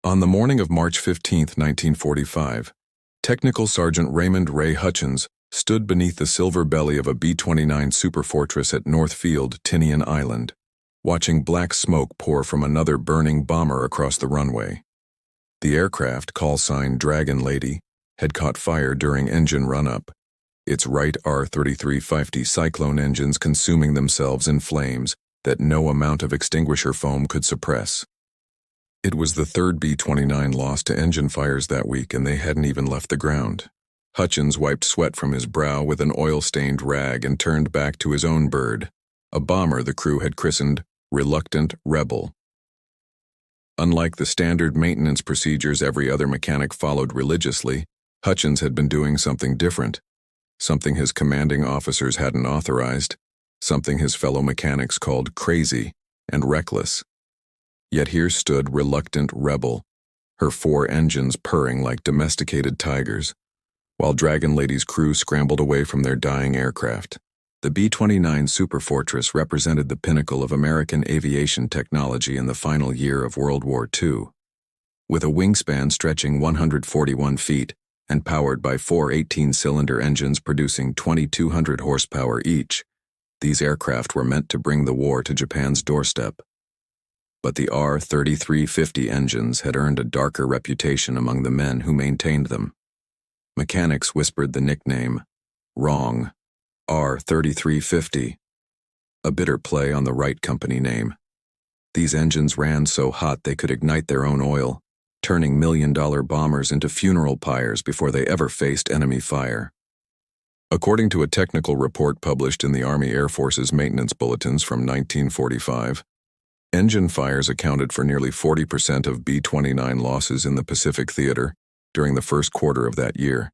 On the morning of March 15, 1945, Technical Sergeant Raymond Ray Hutchins stood beneath the silver belly of a B-29 superfortress at North Field, Tinian Island, watching black smoke pour from another burning bomber across the runway. The aircraft, call sign Dragon Lady, had caught fire during engine run-up, its Wright R-3350 Cyclone engines consuming themselves in flames that no amount of extinguisher foam could suppress. It was the third B-29 loss to engine fires that week, and they hadn't even left the ground. Hutchins wiped sweat from his brow with an oil-stained rag and turned back to his own bird, a bomber the crew had christened Reluctant Rebel. Unlike the standard maintenance procedures every other mechanic followed religiously, Hutchins had been doing something different, something his commanding officers hadn't authorized, something his fellow mechanics called crazy and reckless. Yet here stood Reluctant Rebel, her 4 engines purring like domesticated tigers, while Dragon Lady's crew scrambled away from their dying aircraft. The B-29 superfortress represented the pinnacle of American aviation technology in the final year of World War II. With a wingspan stretching 141 feet and powered by 4 18-cylinder engines producing 2,200 horsepower each, these aircraft were meant to bring the war to Japan's doorstep. But the R-3350 engines had earned a darker reputation among the men who maintained them. Mechanics whispered the nickname, "Wrong, R-3350," a bitter play on the Wright Company name. These engines ran so hot they could ignite their own oil, turning million-dollar bombers into funeral pyres before they ever faced enemy fire. According to a technical report published in the Army Air Force's maintenance bulletins from 1945, engine fires accounted for nearly 40% of B-29 losses in the Pacific Theater during the first quarter of that year.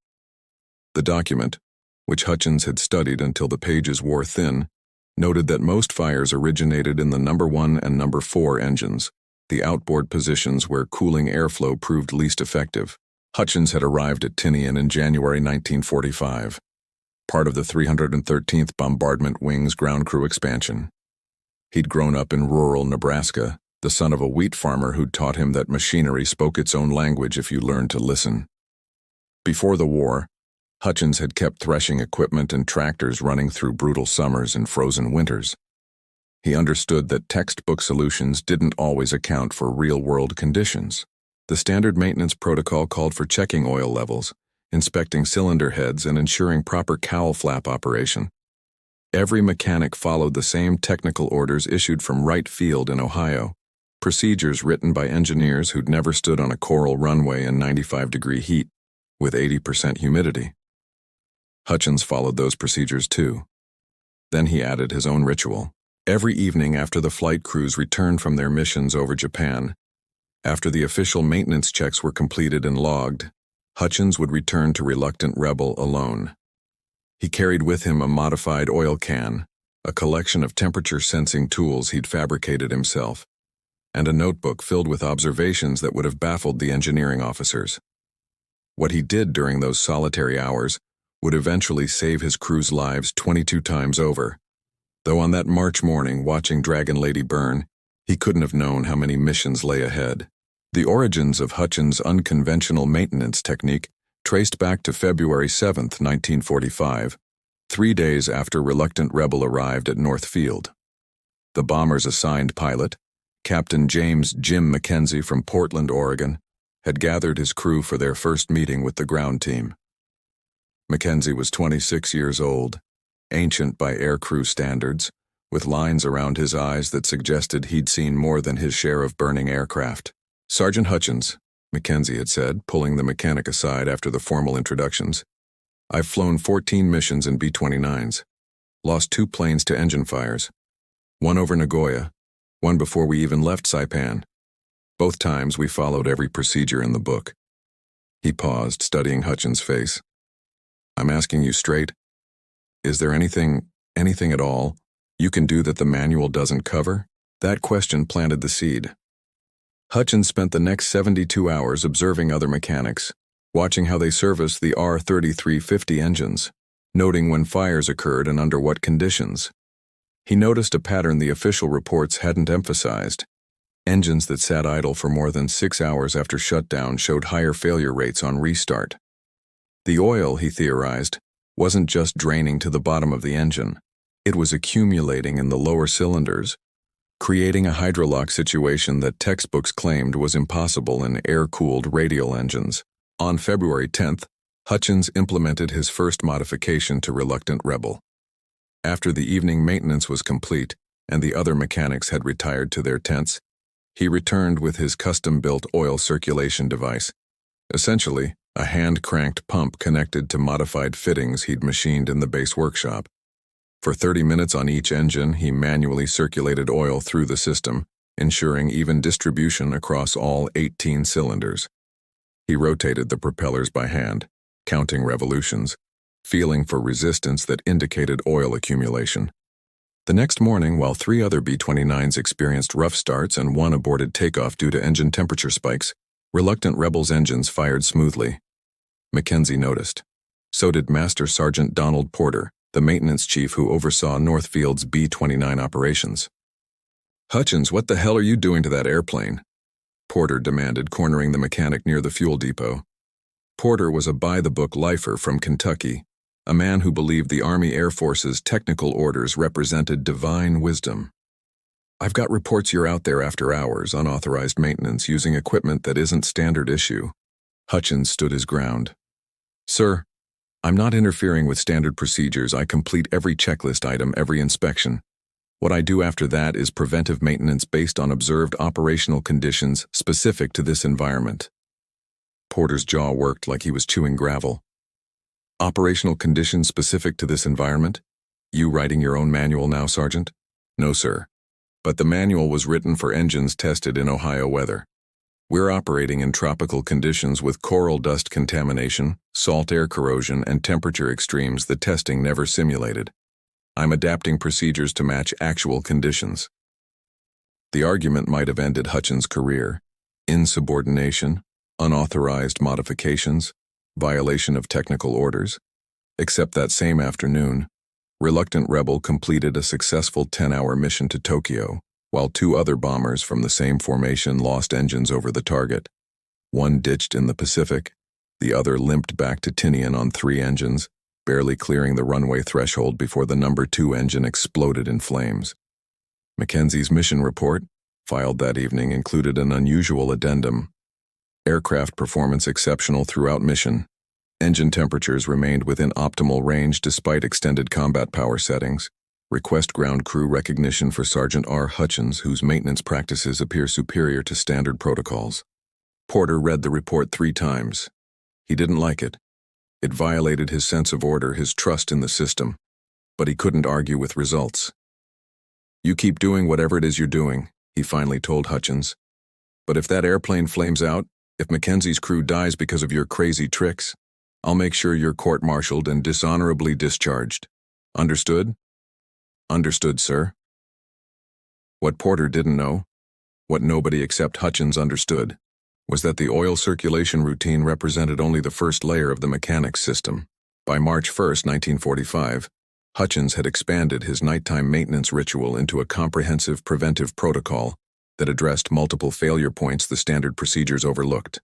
The document, which Hutchins had studied until the pages wore thin, noted that most fires originated in the number 1 and number 4 engines, the outboard positions where cooling airflow proved least effective. Hutchins had arrived at Tinian in January 1945, part of the 313th Bombardment Wing's ground crew expansion. He'd grown up in rural Nebraska, the son of a wheat farmer who'd taught him that machinery spoke its own language if you learned to listen. Before the war, Hutchins had kept threshing equipment and tractors running through brutal summers and frozen winters. He understood that textbook solutions didn't always account for real-world conditions. The standard maintenance protocol called for checking oil levels, inspecting cylinder heads, and ensuring proper cowl flap operation. Every mechanic followed the same technical orders issued from Wright Field in Ohio, procedures written by engineers who'd never stood on a coral runway in 95-degree heat with 80% humidity. Hutchins followed those procedures too. Then he added his own ritual. Every evening after the flight crews returned from their missions over Japan, after the official maintenance checks were completed and logged, Hutchins would return to Reluctant Rebel alone. He carried with him a modified oil can, a collection of temperature-sensing tools he'd fabricated himself, and a notebook filled with observations that would have baffled the engineering officers. What he did during those solitary hours would eventually save his crew's lives 22 times over, though on that March morning, watching Dragon Lady burn, he couldn't have known how many missions lay ahead. The origins of Hutchins' unconventional maintenance technique traced back to February 7, 1945, 3 days after Reluctant Rebel arrived at North Field. The bomber's assigned pilot, Captain James "Jim" McKenzie from Portland, Oregon, had gathered his crew for their first meeting with the ground team. McKenzie was 26 years old, ancient by aircrew standards, with lines around his eyes that suggested he'd seen more than his share of burning aircraft. "Sergeant Hutchins," McKenzie had said, pulling the mechanic aside after the formal introductions, "I've flown 14 missions in B-29s, lost 2 planes to engine fires, one over Nagoya, one before we even left Saipan. Both times we followed every procedure in the book." He paused, studying Hutchins' face. "I'm asking you straight. Is there anything at all, you can do that the manual doesn't cover?" That question planted the seed. Hutchins spent the next 72 hours observing other mechanics, watching how they serviced the R-3350 engines, noting when fires occurred and under what conditions. He noticed a pattern the official reports hadn't emphasized. Engines that sat idle for more than 6 hours after shutdown showed higher failure rates on restart. The oil, he theorized, wasn't just draining to the bottom of the engine. It was accumulating in the lower cylinders, creating a hydrolock situation that textbooks claimed was impossible in air-cooled radial engines. On February 10th, Hutchins implemented his first modification to Reluctant Rebel. After the evening maintenance was complete and the other mechanics had retired to their tents, he returned with his custom-built oil circulation device, essentially a hand-cranked pump connected to modified fittings he'd machined in the base workshop. For 30 minutes on each engine, he manually circulated oil through the system, ensuring even distribution across all 18 cylinders. He rotated the propellers by hand, counting revolutions, feeling for resistance that indicated oil accumulation. The next morning, while 3 other B-29s experienced rough starts and 1 aborted takeoff due to engine temperature spikes, Reluctant Rebel's engines fired smoothly. Mackenzie noticed. So did Master Sergeant Donald Porter, the maintenance chief who oversaw Northfield's B-29 operations. "Hutchins, what the hell are you doing to that airplane?" Porter demanded, cornering the mechanic near the fuel depot. Porter was a by-the-book lifer from Kentucky, a man who believed the Army Air Force's technical orders represented divine wisdom. "I've got reports you're out there after hours, unauthorized maintenance, using equipment that isn't standard issue." Hutchins stood his ground. "Sir, I'm not interfering with standard procedures. I complete every checklist item, every inspection. What I do after that is preventive maintenance based on observed operational conditions specific to this environment." Porter's jaw worked like he was chewing gravel. "Operational conditions specific to this environment? You writing your own manual now, Sergeant?" "No, sir. But the manual was written for engines tested in Ohio weather. We're operating in tropical conditions with coral dust contamination, salt air corrosion, and temperature extremes the testing never simulated. I'm adapting procedures to match actual conditions." The argument might have ended Hutchins' career. Insubordination, unauthorized modifications, violation of technical orders. Except that same afternoon, Reluctant Rebel completed a successful 10-hour mission to Tokyo, while 2 other bombers from the same formation lost engines over the target. One ditched in the Pacific, the other limped back to Tinian on 3 engines, barely clearing the runway threshold before the number 2 engine exploded in flames. Mackenzie's mission report, filed that evening, included an unusual addendum. Aircraft performance exceptional throughout mission. Engine temperatures remained within optimal range despite extended combat power settings. Request ground crew recognition for Sergeant R. Hutchins, whose maintenance practices appear superior to standard protocols. Porter read the report 3 times. He didn't like it. It violated his sense of order, his trust in the system. But he couldn't argue with results. "You keep doing whatever it is you're doing," he finally told Hutchins. "But if that airplane flames out, if Mackenzie's crew dies because of your crazy tricks, I'll make sure you're court-martialed and dishonorably discharged. Understood?" "Understood, sir." What Porter didn't know, what nobody except Hutchins understood, was that the oil circulation routine represented only the first layer of the mechanics system. By March 1, 1945, Hutchins had expanded his nighttime maintenance ritual into a comprehensive preventive protocol that addressed multiple failure points the standard procedures overlooked.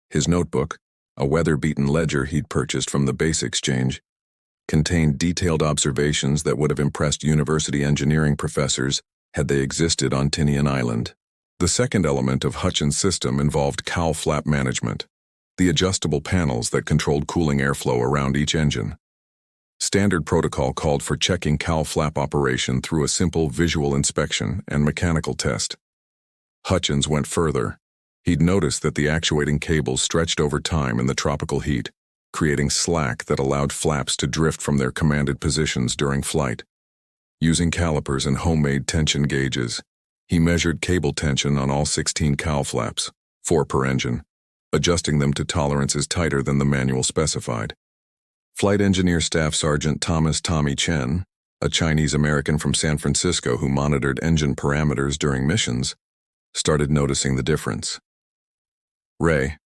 His notebook, a weather-beaten ledger he'd purchased from the base exchange, contained detailed observations that would have impressed university engineering professors had they existed on Tinian Island. The second element of Hutchins' system involved cowl flap management, the adjustable panels that controlled cooling airflow around each engine. Standard protocol called for checking cowl flap operation through a simple visual inspection and mechanical test. Hutchins went further. He'd noticed that the actuating cables stretched over time in the tropical heat, creating slack that allowed flaps to drift from their commanded positions during flight. Using calipers and homemade tension gauges, he measured cable tension on all 16 cowl flaps, 4 per engine, adjusting them to tolerances tighter than the manual specified. Flight Engineer Staff Sergeant Thomas "Tommy" Chen, a Chinese-American from San Francisco who monitored engine parameters during missions, started noticing the difference. "Ray,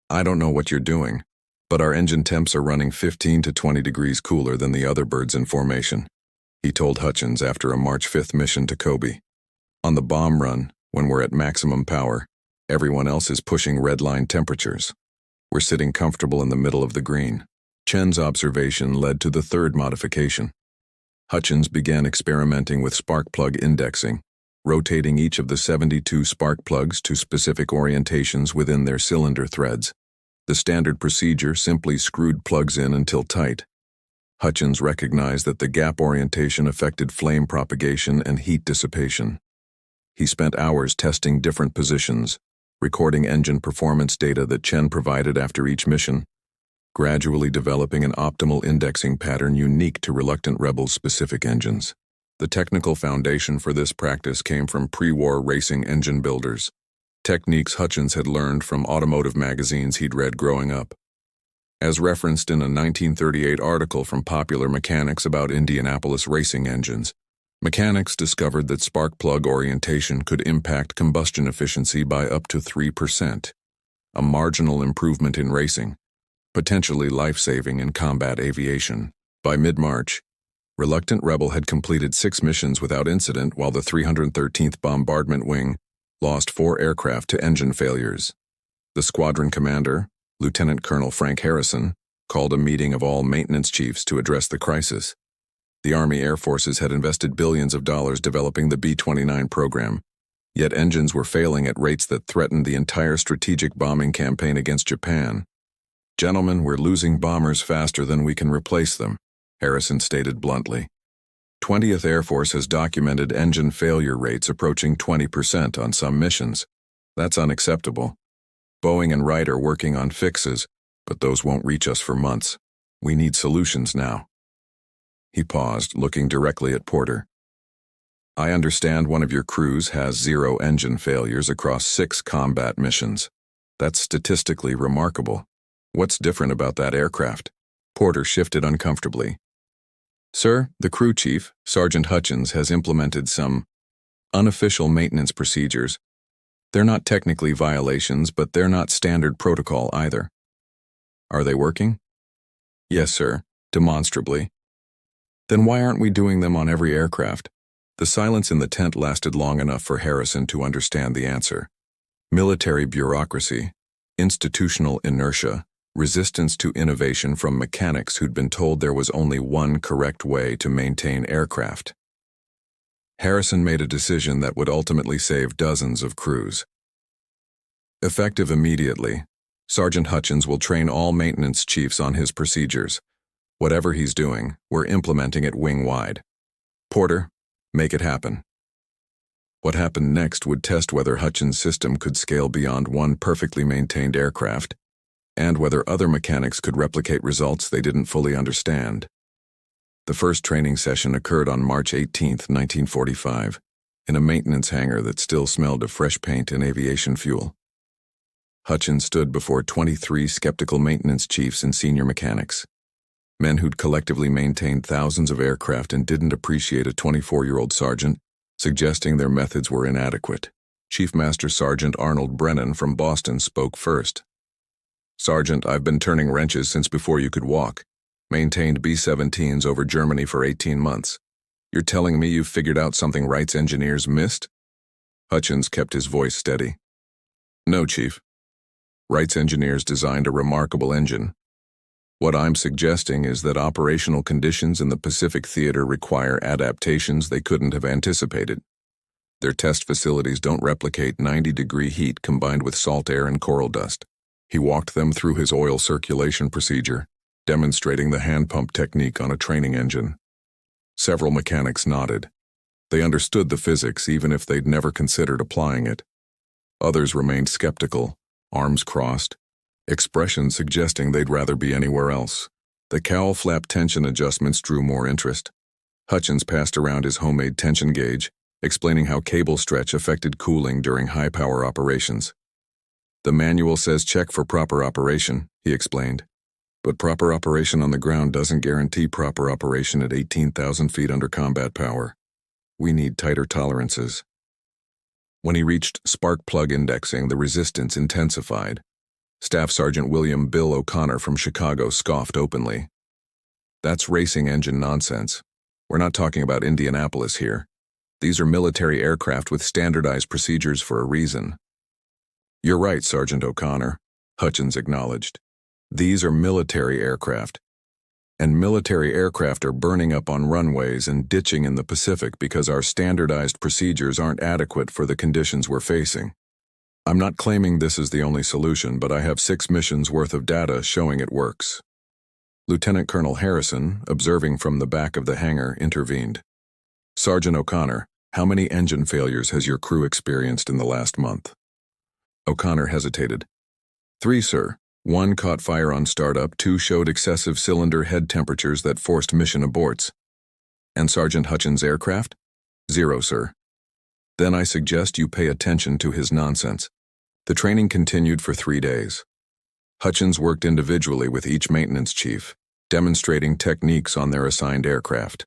I don't know what you're doing, but our engine temps are running 15 to 20 degrees cooler than the other birds in formation," he told Hutchins after a March 5 mission to Kobe. "On the bomb run, When we're at maximum power, everyone else is pushing red line temperatures. We're sitting comfortable in the middle of the green. Chen's observation led to the third modification. Hutchins began experimenting with spark plug indexing, rotating each of the 72 spark plugs to specific orientations within their cylinder threads. The standard procedure simply screwed plugs in until tight. Hutchins recognized that the gap orientation affected flame propagation and heat dissipation. He spent hours testing different positions, recording engine performance data that Chen provided after each mission, gradually developing an optimal indexing pattern unique to reluctant Rebels-specific engines. The technical foundation for this practice came from pre-war racing engine builders, techniques Hutchins had learned from automotive magazines he'd read growing up. As referenced in a 1938 article from Popular Mechanics about Indianapolis racing engines, mechanics discovered that spark plug orientation could impact combustion efficiency by up to 3%, a marginal improvement in racing, potentially life-saving in combat aviation. By mid-March, Reluctant Rebel had completed 6 missions without incident, while the 313th Bombardment Wing lost 4 aircraft to engine failures. The squadron commander, Lieutenant Colonel Frank Harrison, called a meeting of all maintenance chiefs to address the crisis. The Army Air Forces had invested billions of dollars developing the B-29 program, yet engines were failing at rates that threatened the entire strategic bombing campaign against Japan. "Gentlemen, we're losing bombers faster than we can replace them," Harrison stated bluntly. 20th Air Force has documented engine failure rates approaching 20% on some missions. That's unacceptable. Boeing and Wright are working on fixes, but those won't reach us for months. We need solutions now. He paused, looking directly at Porter. "I understand one of your crews has 0 engine failures across 6 combat missions. That's statistically remarkable. What's different about that aircraft?" Porter shifted uncomfortably. "Sir, the crew chief, Sergeant Hutchins, has implemented some unofficial maintenance procedures. They're not technically violations, but they're not standard protocol either." "Are they working?" "Yes, sir, demonstrably." "Then why aren't we doing them on every aircraft?" The silence in the tent lasted long enough for Harrison to understand the answer. Military bureaucracy, institutional inertia, resistance to innovation from mechanics who'd been told there was only one correct way to maintain aircraft. Harrison made a decision that would ultimately save dozens of crews. Effective immediately, Sergeant Hutchins will train all maintenance chiefs on his procedures. Whatever he's doing, we're implementing it wing-wide. Porter, make it happen. What happened next would test whether Hutchins' system could scale beyond one perfectly maintained aircraft, and whether other mechanics could replicate results they didn't fully understand. The first training session occurred on March 18, 1945, in a maintenance hangar that still smelled of fresh paint and aviation fuel. Hutchins stood before 23 skeptical maintenance chiefs and senior mechanics, men who'd collectively maintained thousands of aircraft and didn't appreciate a 24-year-old sergeant, suggesting their methods were inadequate. Chief Master Sergeant Arnold Brennan from Boston spoke first. "Sergeant, I've been turning wrenches since before you could walk. Maintained B-17s over Germany for 18 months. You're telling me you've figured out something Wright's engineers missed?" Hutchins kept his voice steady. "No, Chief. Wright's engineers designed a remarkable engine. What I'm suggesting is that operational conditions in the Pacific Theater require adaptations they couldn't have anticipated. Their test facilities don't replicate 90-degree heat combined with salt air and coral dust." He walked them through his oil circulation procedure, demonstrating the hand pump technique on a training engine. Several mechanics nodded. They understood the physics even if they'd never considered applying it. Others remained skeptical, arms crossed, expressions suggesting they'd rather be anywhere else. The cowl flap tension adjustments drew more interest. Hutchins passed around his homemade tension gauge, explaining how cable stretch affected cooling during high-power operations. "The manual says check for proper operation," he explained. "But proper operation on the ground doesn't guarantee proper operation at 18,000 feet under combat power. We need tighter tolerances." When he reached spark plug indexing, the resistance intensified. Staff Sergeant William Bill O'Connor from Chicago scoffed openly. "That's racing engine nonsense. We're not talking about Indianapolis here. These are military aircraft with standardized procedures for a reason. You're right, Sergeant O'Connor, Hutchins acknowledged. These are military aircraft. And military aircraft are burning up on runways and ditching in the Pacific because our standardized procedures aren't adequate for the conditions we're facing. I'm not claiming this is the only solution, but I have 6 missions worth of data showing it works. Lieutenant Colonel Harrison, observing from the back of the hangar, intervened. Sergeant O'Connor, how many engine failures has your crew experienced in the last month? O'Connor hesitated. 3, sir. 1 caught fire on startup, 2 showed excessive cylinder head temperatures that forced mission aborts. And Sergeant Hutchins' aircraft? 0, sir. Then I suggest you pay attention to his nonsense. The training continued for 3 days. Hutchins worked individually with each maintenance chief, demonstrating techniques on their assigned aircraft.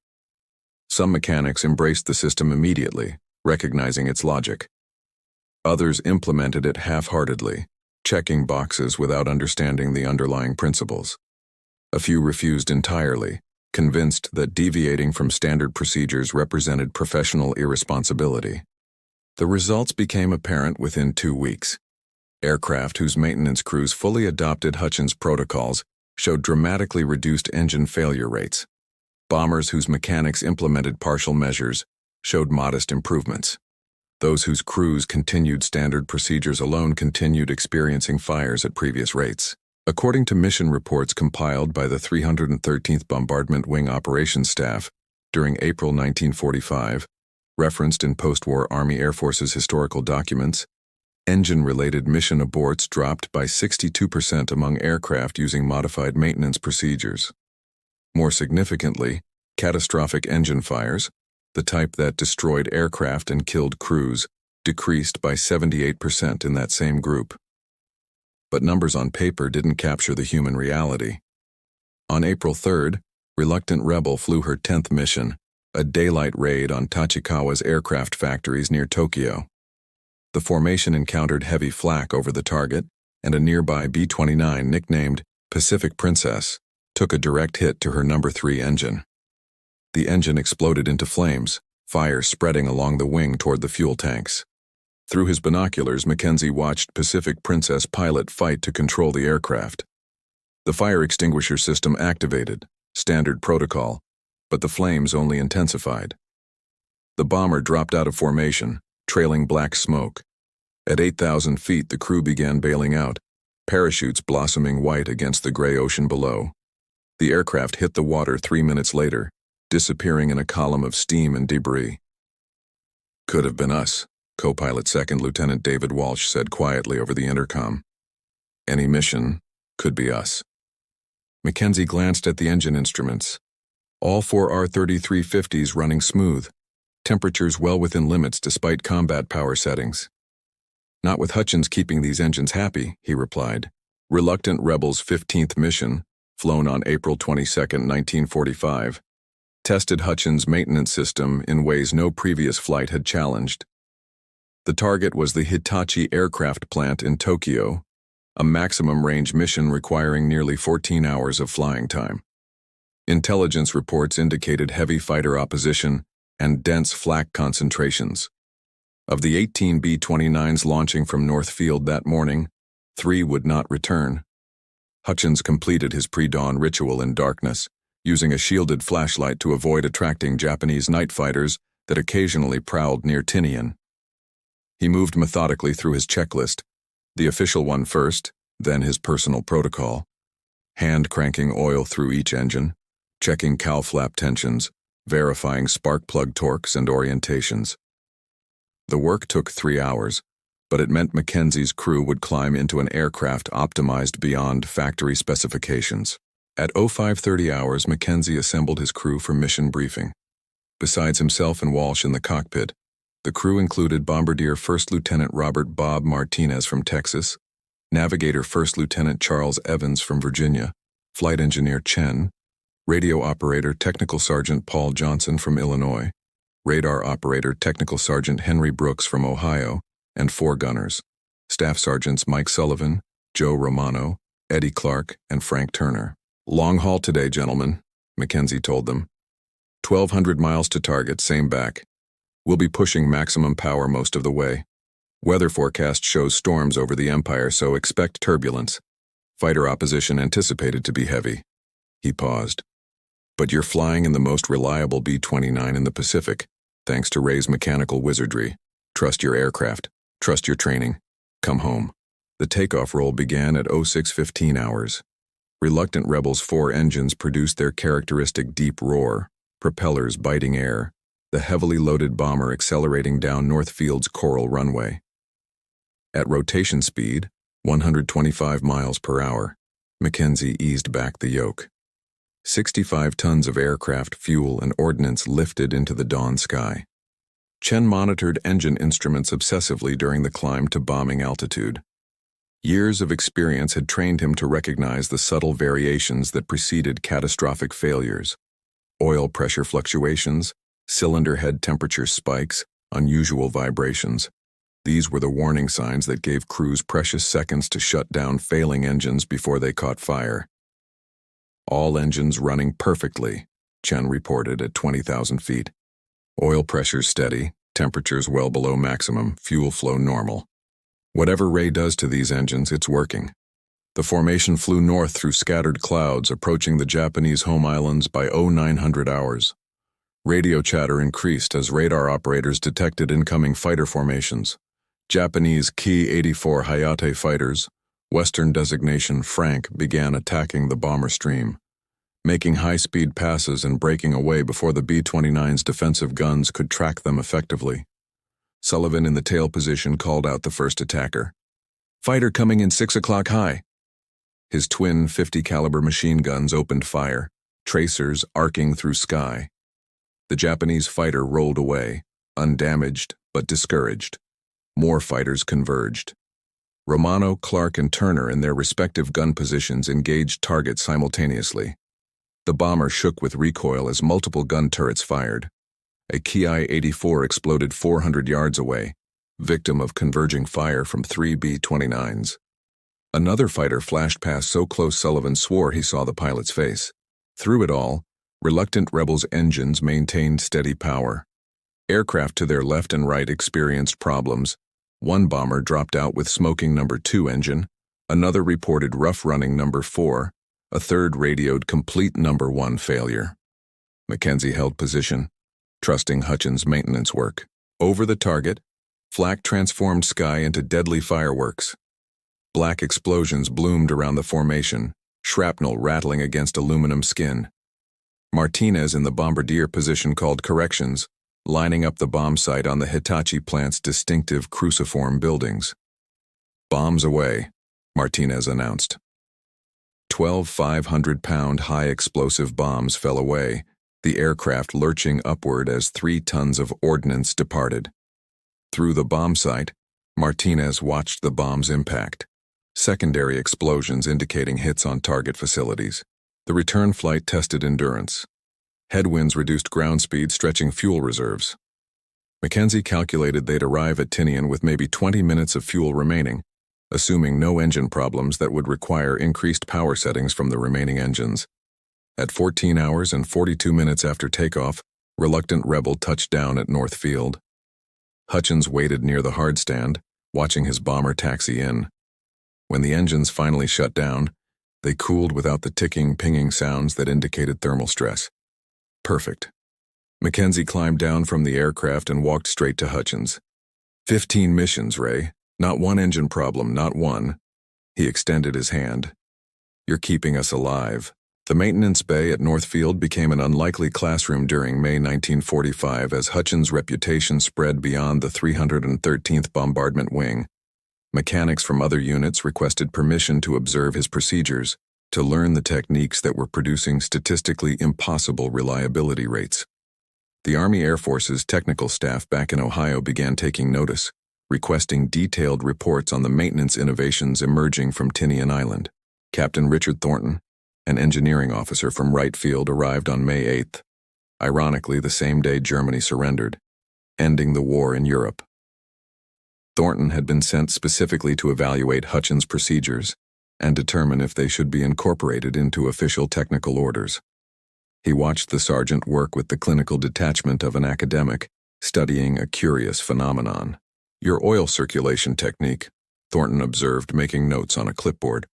Some mechanics embraced the system immediately, recognizing its logic. Others implemented it half-heartedly, checking boxes without understanding the underlying principles. A few refused entirely, convinced that deviating from standard procedures represented professional irresponsibility. The results became apparent within 2 weeks. Aircraft whose maintenance crews fully adopted Hutchins' protocols showed dramatically reduced engine failure rates. Bombers whose mechanics implemented partial measures showed modest improvements. Those whose crews continued standard procedures alone continued experiencing fires at previous rates. According to mission reports compiled by the 313th Bombardment Wing Operations Staff during April 1945, referenced in post-war Army Air Force's historical documents, engine-related mission aborts dropped by 62% among aircraft using modified maintenance procedures. More significantly, catastrophic engine fires, the type that destroyed aircraft and killed crews, decreased by 78% in that same group. But numbers on paper didn't capture the human reality. On April 3rd, Reluctant Rebel flew her 10th mission, a daylight raid on Tachikawa's aircraft factories near Tokyo. The formation encountered heavy flak over the target, and a nearby B-29 nicknamed Pacific Princess took a direct hit to her No. 3 engine. The engine exploded into flames, fire spreading along the wing toward the fuel tanks. Through his binoculars, Mackenzie watched Pacific Princess pilot fight to control the aircraft. The fire extinguisher system activated, standard protocol, but the flames only intensified. The bomber dropped out of formation, trailing black smoke. At 8,000 feet, the crew began bailing out, parachutes blossoming white against the gray ocean below. The aircraft hit the water 3 minutes later, disappearing in a column of steam and debris. Could have been us, co-pilot Second Lieutenant David Walsh said quietly over the intercom. Any mission could be us. Mackenzie glanced at the engine instruments. All 4 R-3350s running smooth, temperatures well within limits despite combat power settings. Not with Hutchins keeping these engines happy, he replied. Reluctant Rebel's 15th mission, flown on April 22, 1945, tested Hutchins' maintenance system in ways no previous flight had challenged. The target was the Hitachi aircraft plant in Tokyo, a maximum-range mission requiring nearly 14 hours of flying time. Intelligence reports indicated heavy fighter opposition and dense flak concentrations. Of the 18 B-29s launching from North Field that morning, 3 would not return. Hutchins completed his pre-dawn ritual in darkness, using a shielded flashlight to avoid attracting Japanese night fighters that occasionally prowled near Tinian. He moved methodically through his checklist, the official one first, then his personal protocol, hand-cranking oil through each engine, checking cowl flap tensions, verifying spark plug torques and orientations. The work took 3 hours, but it meant Mackenzie's crew would climb into an aircraft optimized beyond factory specifications. At 0530 hours, Mackenzie assembled his crew for mission briefing. Besides himself and Walsh in the cockpit, the crew included Bombardier First Lieutenant Robert Bob Martinez from Texas, Navigator First Lieutenant Charles Evans from Virginia, Flight Engineer Chen, Radio Operator Technical Sergeant Paul Johnson from Illinois, Radar Operator Technical Sergeant Henry Brooks from Ohio, and 4 gunners, Staff Sergeants Mike Sullivan, Joe Romano, Eddie Clark, and Frank Turner. Long haul today, gentlemen, Mackenzie told them. 1,200 miles to target, same back. We'll be pushing maximum power most of the way. Weather forecast shows storms over the Empire, so expect turbulence. Fighter opposition anticipated to be heavy." He paused. "But you're flying in the most reliable B-29 in the Pacific, thanks to Ray's mechanical wizardry. Trust your aircraft. Trust your training. Come home." The takeoff roll began at 06:15 hours. Reluctant Rebel's 4 engines produced their characteristic deep roar, propellers biting air, the heavily loaded bomber accelerating down Northfield's coral runway. At rotation speed, 125 miles per hour, Mackenzie eased back the yoke. 65 tons of aircraft fuel and ordnance lifted into the dawn sky. Chen monitored engine instruments obsessively during the climb to bombing altitude. Years of experience had trained him to recognize the subtle variations that preceded catastrophic failures. Oil pressure fluctuations, cylinder head temperature spikes, unusual vibrations. These were the warning signs that gave crews precious seconds to shut down failing engines before they caught fire. "All engines running perfectly," Chen reported at 20,000 feet. "Oil pressures steady, temperatures well below maximum, fuel flow normal. Whatever Ray does to these engines, it's working." The formation flew north through scattered clouds, approaching the Japanese home islands by 0900 hours. Radio chatter increased as radar operators detected incoming fighter formations. Japanese Ki-84 Hayate fighters, Western designation Frank, began attacking the bomber stream, making high-speed passes and breaking away before the B-29's defensive guns could track them effectively. Sullivan in the tail position called out the first attacker. "Fighter coming in 6 o'clock high." His twin 50 caliber machine guns opened fire, tracers arcing through sky. The Japanese fighter rolled away, undamaged but discouraged. More fighters converged. Romano, Clark, and Turner in their respective gun positions engaged targets simultaneously. The bomber shook with recoil as multiple gun turrets fired. A Ki-84 exploded 400 yards away, victim of converging fire from 3 B-29s. Another fighter flashed past so close Sullivan swore he saw the pilot's face. Through it all, reluctant Rebels' engines maintained steady power. Aircraft to their left and right experienced problems. One bomber dropped out with smoking number 2 engine, another reported rough-running number 4, a third radioed complete number 1 failure. Mackenzie held position, trusting Hutchins' maintenance work. Over the target, flak transformed sky into deadly fireworks. Black explosions bloomed around the formation, shrapnel rattling against aluminum skin. Martinez in the bombardier position called corrections, lining up the bomb site on the Hitachi plant's distinctive cruciform buildings. "Bombs away," Martinez announced. 12 500-pound high-explosive bombs fell away, the aircraft lurching upward as 3 tons of ordnance departed. Through the bomb site, Martinez watched the bombs impact. Secondary explosions indicating hits on target facilities. The return flight tested endurance. Headwinds reduced ground speed, stretching fuel reserves. Mackenzie calculated they'd arrive at Tinian with maybe 20 minutes of fuel remaining, assuming no engine problems that would require increased power settings from the remaining engines. At 14 hours and 42 minutes after takeoff, reluctant Rebel touched down at Northfield. Hutchins waited near the hardstand, watching his bomber taxi in. When the engines finally shut down, they cooled without the ticking, pinging sounds that indicated thermal stress. Perfect. Mackenzie climbed down from the aircraft and walked straight to Hutchins. 15 missions, Ray. Not one engine problem, not one. He extended his hand. You're keeping us alive. The maintenance bay at Northfield became an unlikely classroom during May 1945 as Hutchins' reputation spread beyond the 313th Bombardment Wing. Mechanics from other units requested permission to observe his procedures, to learn the techniques that were producing statistically impossible reliability rates. The Army Air Force's technical staff back in Ohio began taking notice, requesting detailed reports on the maintenance innovations emerging from Tinian Island. Captain Richard Thornton, an engineering officer from Wright Field, arrived on May 8th, ironically the same day Germany surrendered, ending the war in Europe. Thornton had been sent specifically to evaluate Hutchins' procedures and determine if they should be incorporated into official technical orders. He watched the sergeant work with the clinical detachment of an academic, studying a curious phenomenon. Your oil circulation technique, Thornton observed, making notes on a clipboard.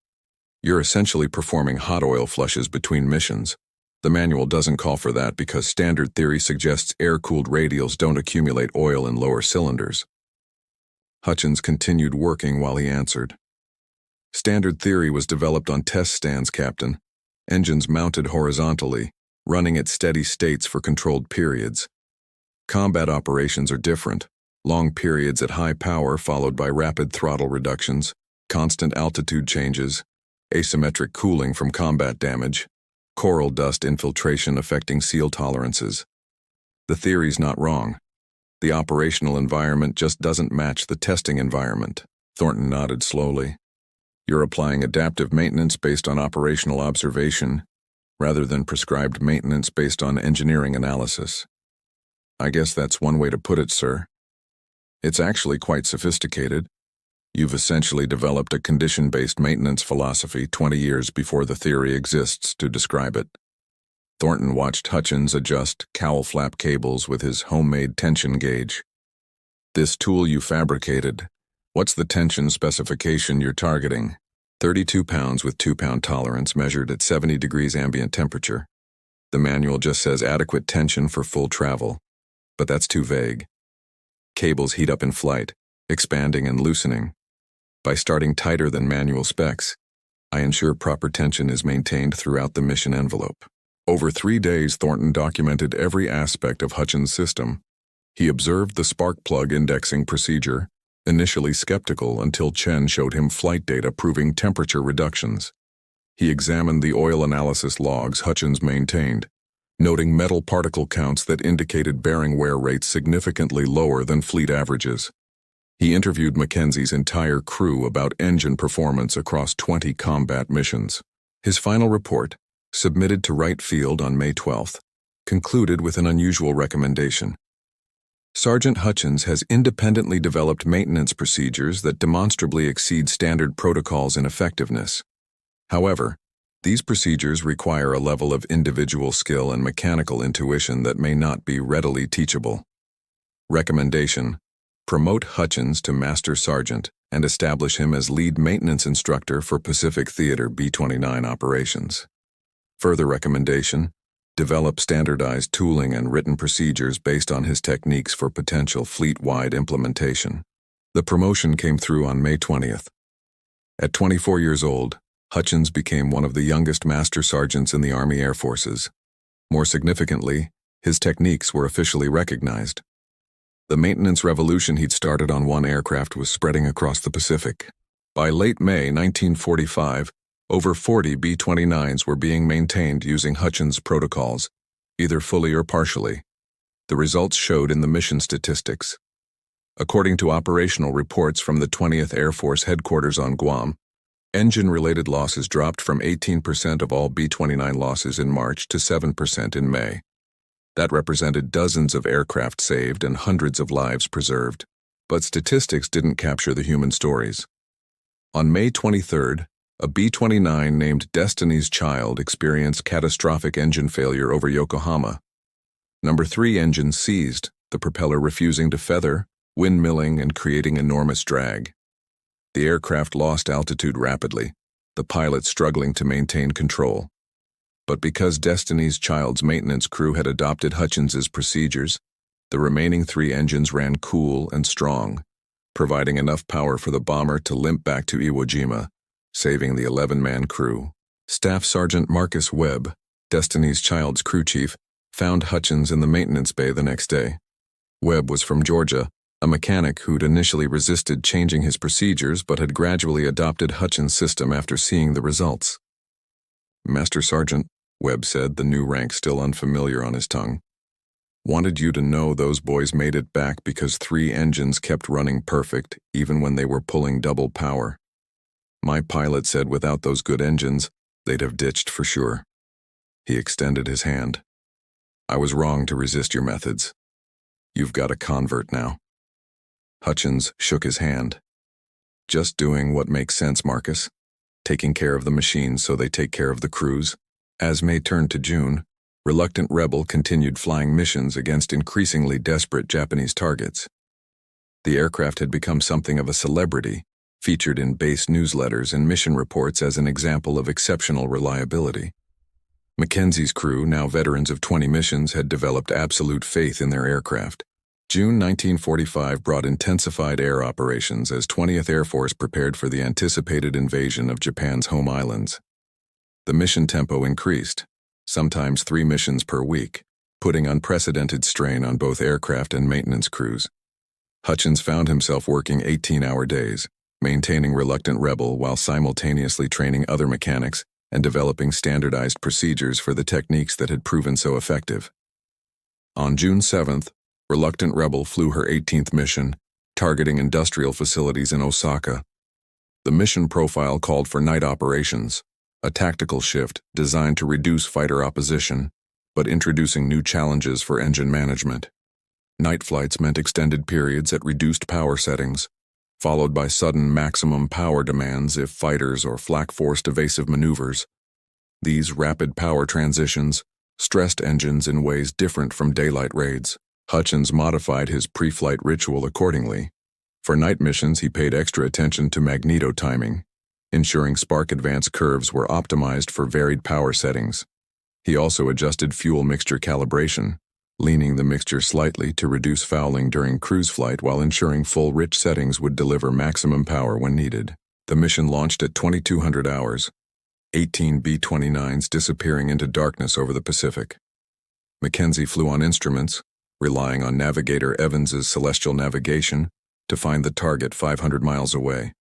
You're essentially performing hot oil flushes between missions. The manual doesn't call for that because standard theory suggests air-cooled radials don't accumulate oil in lower cylinders. Hutchins continued working while he answered. Standard theory was developed on test stands, Captain. Engines mounted horizontally, running at steady states for controlled periods. Combat operations are different. Long periods at high power followed by rapid throttle reductions, constant altitude changes, asymmetric cooling from combat damage, coral dust infiltration affecting seal tolerances. The theory's not wrong. The operational environment just doesn't match the testing environment. Thornton nodded slowly. You're applying adaptive maintenance based on operational observation, rather than prescribed maintenance based on engineering analysis. I guess that's one way to put it, sir. It's actually quite sophisticated. You've essentially developed a condition-based maintenance philosophy 20 years before the theory exists to describe it. Thornton watched Hutchins adjust cowl flap cables with his homemade tension gauge. This tool you fabricated, what's the tension specification you're targeting? 32 pounds with 2-pound tolerance measured at 70 degrees ambient temperature. The manual just says adequate tension for full travel, but that's too vague. Cables heat up in flight, expanding and loosening. By starting tighter than manual specs, I ensure proper tension is maintained throughout the mission envelope. Over 3 days, Thornton documented every aspect of Hutchins' system. He observed the spark plug indexing procedure, initially skeptical until Chen showed him flight data proving temperature reductions. He examined the oil analysis logs Hutchins maintained, noting metal particle counts that indicated bearing wear rates significantly lower than fleet averages. He interviewed Mackenzie's entire crew about engine performance across 20 combat missions. His final report, submitted to Wright Field on May 12th, concluded with an unusual recommendation. Sergeant Hutchins has independently developed maintenance procedures that demonstrably exceed standard protocols in effectiveness. However, these procedures require a level of individual skill and mechanical intuition that may not be readily teachable. Recommendation: promote Hutchins to Master Sergeant and establish him as lead maintenance instructor for Pacific Theater B-29 operations. Further recommendation: develop standardized tooling and written procedures based on his techniques for potential fleet-wide implementation. The promotion came through on May 20th. At 24 years old, Hutchins became one of the youngest master sergeants in the Army Air Forces. More significantly, his techniques were officially recognized. The maintenance revolution he'd started on one aircraft was spreading across the Pacific. By late May 1945, over 40 B-29s were being maintained using Hutchins protocols, either fully or partially. The results showed in the mission statistics. According to operational reports from the 20th Air Force Headquarters on Guam, engine-related losses dropped from 18% of all B-29 losses in March to 7% in May. That represented dozens of aircraft saved and hundreds of lives preserved. But statistics didn't capture the human stories. On May 23rd, a B-29 named Destiny's Child experienced catastrophic engine failure over Yokohama. Number 3 engine seized, the propeller refusing to feather, windmilling and creating enormous drag. The aircraft lost altitude rapidly, the pilot struggling to maintain control. But because Destiny's Child's maintenance crew had adopted Hutchins's procedures, the remaining 3 engines ran cool and strong, providing enough power for the bomber to limp back to Iwo Jima, saving the 11-man crew. Staff Sergeant Marcus Webb, Destiny's Child's crew chief, found Hutchins in the maintenance bay the next day. Webb was from Georgia, a mechanic who'd initially resisted changing his procedures but had gradually adopted Hutchins' system after seeing the results. "Master Sergeant," Webb said, the new rank still unfamiliar on his tongue, "wanted you to know those boys made it back because 3 engines kept running perfect even when they were pulling double power. My pilot said without those good engines, they'd have ditched for sure." He extended his hand. "I was wrong to resist your methods. You've got a convert now." Hutchins shook his hand. "Just doing what makes sense, Marcus. Taking care of the machines so they take care of the crews." As May turned to June, Reluctant Rebel continued flying missions against increasingly desperate Japanese targets. The aircraft had become something of a celebrity, featured in base newsletters and mission reports as an example of exceptional reliability. Mackenzie's crew, now veterans of 20 missions, had developed absolute faith in their aircraft. June 1945 brought intensified air operations as 20th Air Force prepared for the anticipated invasion of Japan's home islands. The mission tempo increased, sometimes 3 missions per week, putting unprecedented strain on both aircraft and maintenance crews. Hutchins found himself working 18-hour days, maintaining Reluctant Rebel while simultaneously training other mechanics and developing standardized procedures for the techniques that had proven so effective. On June 7th, Reluctant Rebel flew her 18th mission, targeting industrial facilities in Osaka. The mission profile called for night operations, a tactical shift designed to reduce fighter opposition, but introducing new challenges for engine management. Night flights meant extended periods at reduced power settings, followed by sudden maximum power demands if fighters or flak-forced evasive maneuvers. These rapid power transitions stressed engines in ways different from daylight raids. Hutchins modified his pre-flight ritual accordingly. For night missions, he paid extra attention to magneto timing, ensuring spark advance curves were optimized for varied power settings. He also adjusted fuel mixture calibration, leaning the mixture slightly to reduce fouling during cruise flight while ensuring full rich settings would deliver maximum power when needed. The mission launched at 2200 hours, 18 B-29s disappearing into darkness over the Pacific. Mackenzie flew on instruments, relying on Navigator Evans's celestial navigation to find the target 500 miles away.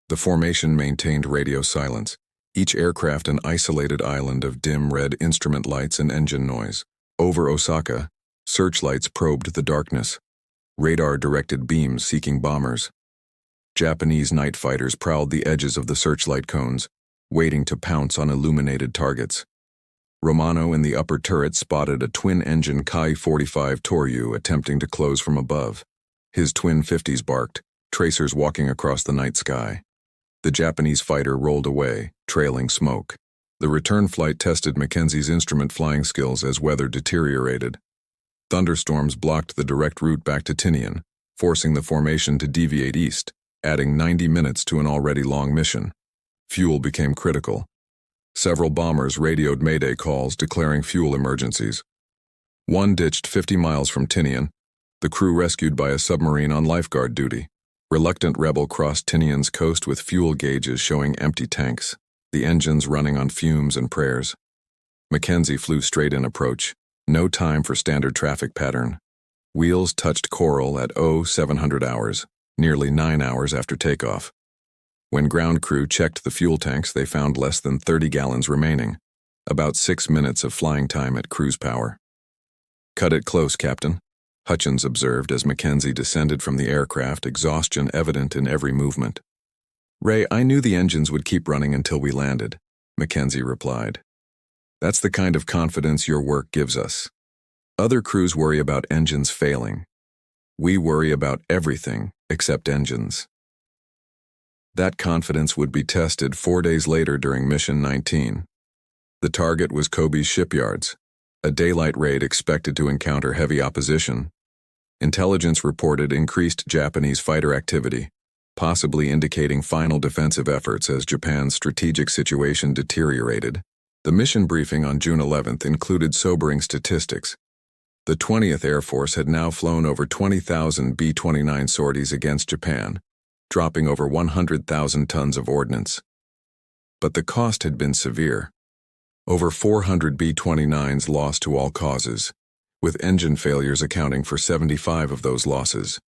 The formation maintained radio silence, each aircraft an isolated island of dim red instrument lights and engine noise. Over Osaka, searchlights probed the darkness, radar-directed beams seeking bombers. Japanese night fighters prowled the edges of the searchlight cones, waiting to pounce on illuminated targets. Romano in the upper turret spotted a twin-engine Kai-45 Toryu attempting to close from above. His twin 50s barked, tracers walking across the night sky. The Japanese fighter rolled away, trailing smoke. The return flight tested Mackenzie's instrument flying skills as weather deteriorated. Thunderstorms blocked the direct route back to Tinian, forcing the formation to deviate east, adding 90 minutes to an already long mission. Fuel became critical. Several bombers radioed Mayday calls declaring fuel emergencies. One ditched 50 miles from Tinian, the crew rescued by a submarine on lifeguard duty. Reluctant Rebel crossed Tinian's coast with fuel gauges showing empty tanks, the engines running on fumes and prayers. Mackenzie flew straight-in approach, no time for standard traffic pattern. Wheels touched coral at 0700 hours, nearly 9 hours after takeoff. When ground crew checked the fuel tanks, they found less than 30 gallons remaining, about 6 minutes of flying time at cruise power. "Cut it close, Captain," Hutchins observed as Mackenzie descended from the aircraft, exhaustion evident in every movement. "Ray, I knew the engines would keep running until we landed," Mackenzie replied. "That's the kind of confidence your work gives us. Other crews worry about engines failing. We worry about everything except engines." That confidence would be tested 4 days later during Mission 19. The target was Kobe's shipyards, a daylight raid expected to encounter heavy opposition. Intelligence reported increased Japanese fighter activity, possibly indicating final defensive efforts as Japan's strategic situation deteriorated. The mission briefing on June 11th included sobering statistics. The 20th Air Force had now flown over 20,000 B-29 sorties against Japan, dropping over 100,000 tons of ordnance. But the cost had been severe. Over 400 B-29s lost to all causes, with engine failures accounting for 75 of those losses.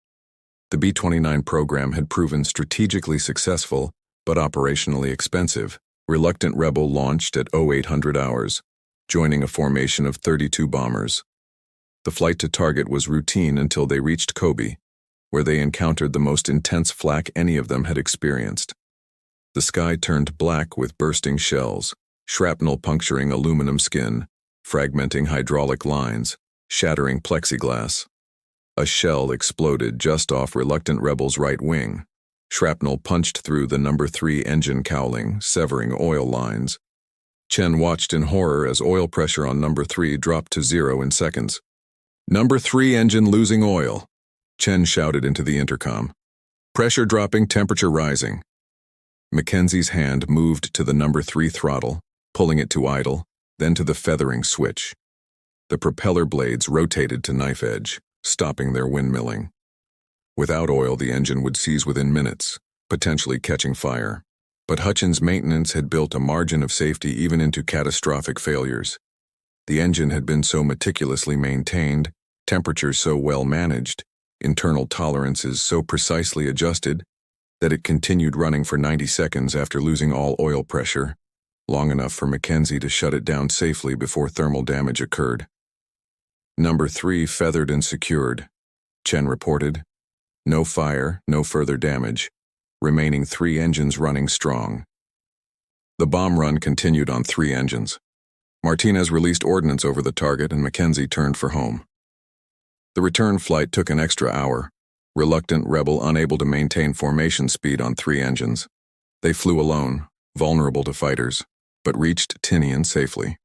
The B-29 program had proven strategically successful, but operationally expensive. Reluctant Rebel launched at 0800 hours, joining a formation of 32 bombers. The flight to target was routine until they reached Kobe, where they encountered the most intense flak any of them had experienced. The sky turned black with bursting shells, shrapnel puncturing aluminum skin, fragmenting hydraulic lines, shattering plexiglass. A shell exploded just off Reluctant Rebel's right wing. Shrapnel punched through the No. 3 engine cowling, severing oil lines. Chen watched in horror as oil pressure on number 3 dropped to 0 in seconds. "Number 3 engine losing oil," Chen shouted into the intercom. "Pressure dropping, temperature rising." Mackenzie's hand moved to the number 3 throttle, pulling it to idle, then to the feathering switch. The propeller blades rotated to knife edge, stopping their windmilling. Without oil, the engine would seize within minutes, potentially catching fire. But Hutchins' maintenance had built a margin of safety even into catastrophic failures. The engine had been so meticulously maintained, temperatures so well managed, internal tolerances so precisely adjusted, that it continued running for 90 seconds after losing all oil pressure, long enough for Mackenzie to shut it down safely before thermal damage occurred. "Number 3 feathered and secured," Chen reported. "No fire, no further damage. Remaining 3 engines running strong." The bomb run continued on 3 engines. Martinez released ordnance over the target and Mackenzie turned for home. The return flight took an extra hour, reluctant Rebel unable to maintain formation speed on 3 engines. They flew alone, vulnerable to fighters, but reached Tinian safely.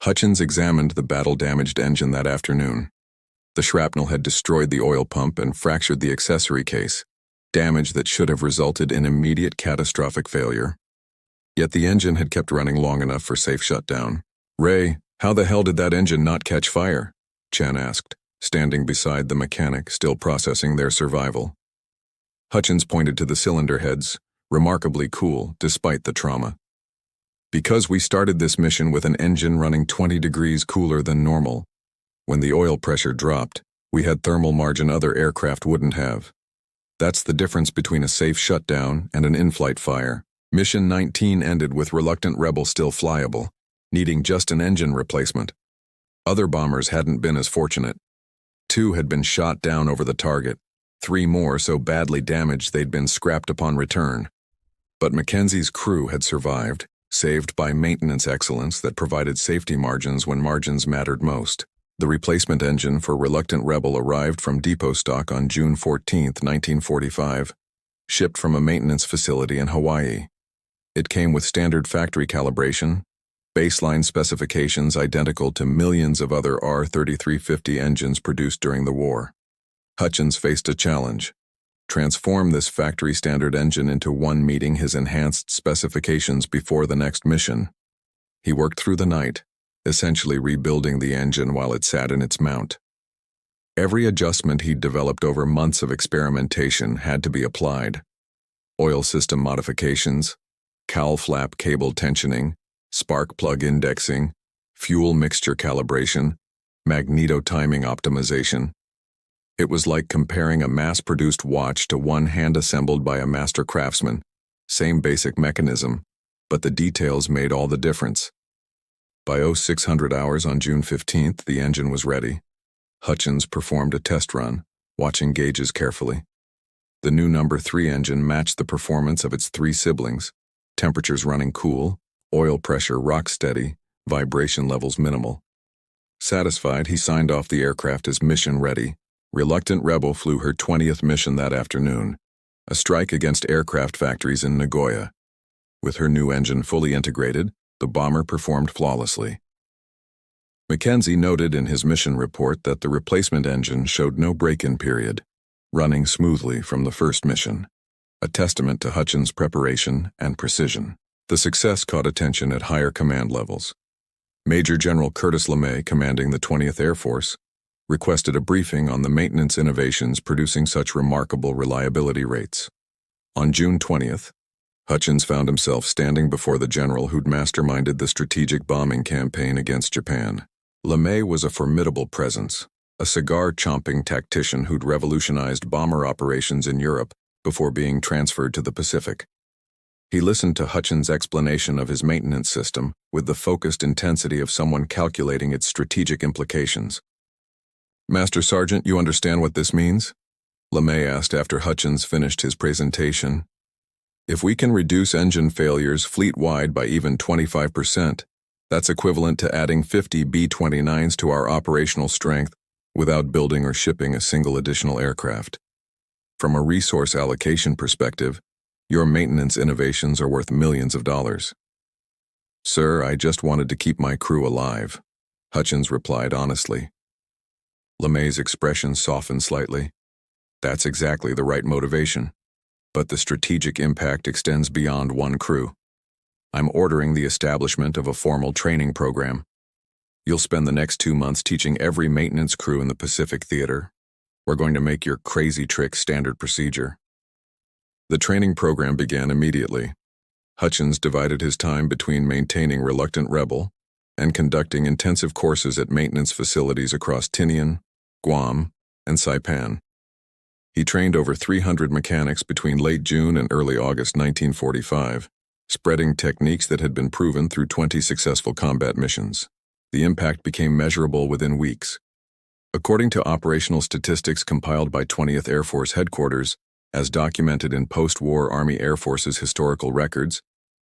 Hutchins examined the battle-damaged engine that afternoon. The shrapnel had destroyed the oil pump and fractured the accessory case, damage that should have resulted in immediate catastrophic failure. Yet the engine had kept running long enough for safe shutdown. "Ray, how the hell did that engine not catch fire?" Chen asked, standing beside the mechanic still processing their survival. Hutchins pointed to the cylinder heads, remarkably cool despite the trauma. "Because we started this mission with an engine running 20 degrees cooler than normal. When the oil pressure dropped, we had thermal margin other aircraft wouldn't have. That's the difference between a safe shutdown and an in-flight fire." Mission 19 ended with reluctant Rebel still flyable, needing just an engine replacement. Other bombers hadn't been as fortunate. 2 had been shot down over the target, 3 more so badly damaged they'd been scrapped upon return. But Mackenzie's crew had survived, saved by maintenance excellence that provided safety margins when margins mattered most. The replacement engine for reluctant Rebel arrived from depot stock on June 14, 1945, shipped from a maintenance facility in Hawaii. It came with standard factory calibration, baseline specifications identical to millions of other R-3350 engines produced during the war. Hutchins faced a challenge: transform this factory standard engine into one meeting his enhanced specifications before the next mission. He worked through the night, essentially rebuilding the engine while it sat in its mount. Every adjustment he'd developed over months of experimentation had to be applied. Oil system modifications, cowl flap cable tensioning, spark plug indexing, fuel mixture calibration, magneto timing optimization. It was like comparing a mass-produced watch to one hand-assembled by a master craftsman. Same basic mechanism, but the details made all the difference. By 0600 hours on June 15th, the engine was ready. Hutchins performed a test run, watching gauges carefully. The new number 3 engine matched the performance of its 3 siblings, temperatures running cool, oil pressure rock steady, vibration levels minimal. Satisfied, he signed off the aircraft as mission ready. Reluctant Rebel flew her 20th mission that afternoon, a strike against aircraft factories in Nagoya. With her new engine fully integrated, the bomber performed flawlessly. Mackenzie noted in his mission report that the replacement engine showed no break-in period, running smoothly from the first mission, a testament to Hutchins' preparation and precision. The success caught attention at higher command levels. Major General Curtis LeMay, commanding the 20th Air Force, requested a briefing on the maintenance innovations producing such remarkable reliability rates. On June 20th, Hutchins found himself standing before the general who'd masterminded the strategic bombing campaign against Japan. LeMay was a formidable presence, a cigar-chomping tactician who'd revolutionized bomber operations in Europe before being transferred to the Pacific. He listened to Hutchins' explanation of his maintenance system with the focused intensity of someone calculating its strategic implications. "Master Sergeant, you understand what this means?" LeMay asked after Hutchins finished his presentation. "If we can reduce engine failures fleet-wide by even 25%, that's equivalent to adding 50 B-29s to our operational strength without building or shipping a single additional aircraft. From a resource allocation perspective, your maintenance innovations are worth millions of dollars." "Sir, I just wanted to keep my crew alive," Hutchins replied honestly. LeMay's expression softened slightly. "That's exactly the right motivation. But the strategic impact extends beyond one crew. I'm ordering the establishment of a formal training program. You'll spend the next 2 months teaching every maintenance crew in the Pacific Theater. We're going to make your crazy trick standard procedure." The training program began immediately. Hutchins divided his time between maintaining Reluctant Rebel and conducting intensive courses at maintenance facilities across Tinian, Guam, and Saipan. He trained over 300 mechanics between late June and early August 1945, spreading techniques that had been proven through 20 successful combat missions. The impact became measurable within weeks. According to operational statistics compiled by 20th Air Force Headquarters, as documented in post-war Army Air Force's historical records,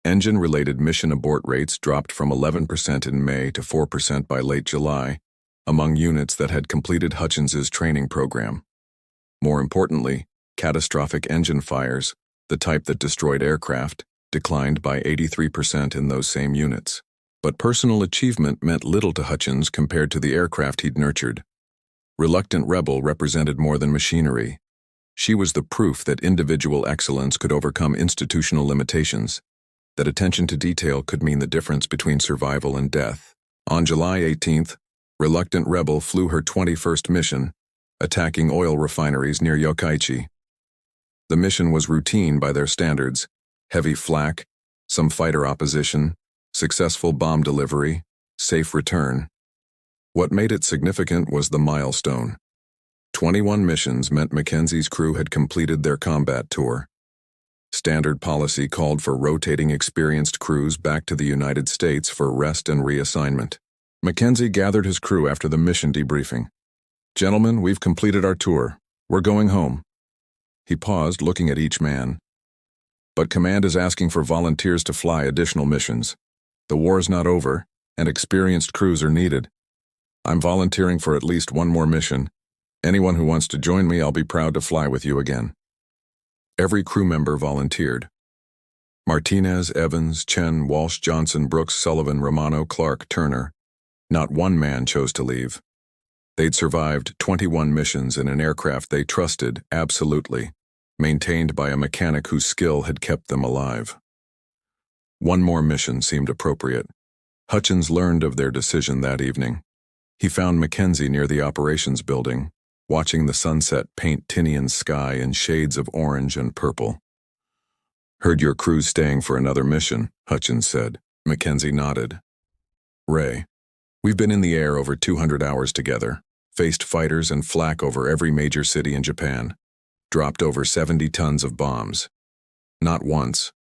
engine-related mission abort rates dropped from 11% in May to 4% by late July, among units that had completed Hutchins's training program. More importantly, catastrophic engine fires, the type that destroyed aircraft, declined by 83% in those same units. But personal achievement meant little to Hutchins compared to the aircraft he'd nurtured. Reluctant Rebel represented more than machinery. She was the proof that individual excellence could overcome institutional limitations, that attention to detail could mean the difference between survival and death. On July 18th, Reluctant Rebel flew her 21st mission, attacking oil refineries near Yokkaichi. The mission was routine by their standards: heavy flak, some fighter opposition, successful bomb delivery, safe return. What made it significant was the milestone. 21 missions meant Mackenzie's crew had completed their combat tour. Standard policy called for rotating experienced crews back to the United States for rest and reassignment. Mackenzie gathered his crew after the mission debriefing. "Gentlemen, we've completed our tour. We're going home." He paused, looking at each man. "But command is asking for volunteers to fly additional missions. The war's not over, and experienced crews are needed. I'm volunteering for at least one more mission. Anyone who wants to join me, I'll be proud to fly with you again." Every crew member volunteered. Martinez, Evans, Chen, Walsh, Johnson, Brooks, Sullivan, Romano, Clark, Turner. Not one man chose to leave. They'd survived 21 missions in an aircraft they trusted absolutely, maintained by a mechanic whose skill had kept them alive. One more mission seemed appropriate. Hutchins learned of their decision that evening. He found Mackenzie near the operations building, watching the sunset paint Tinian's sky in shades of orange and purple. "Heard your crew's staying for another mission," Hutchins said. Mackenzie nodded. "Ray, we've been in the air over 200 hours together, faced fighters and flak over every major city in Japan, dropped over 70 tons of bombs. Not once,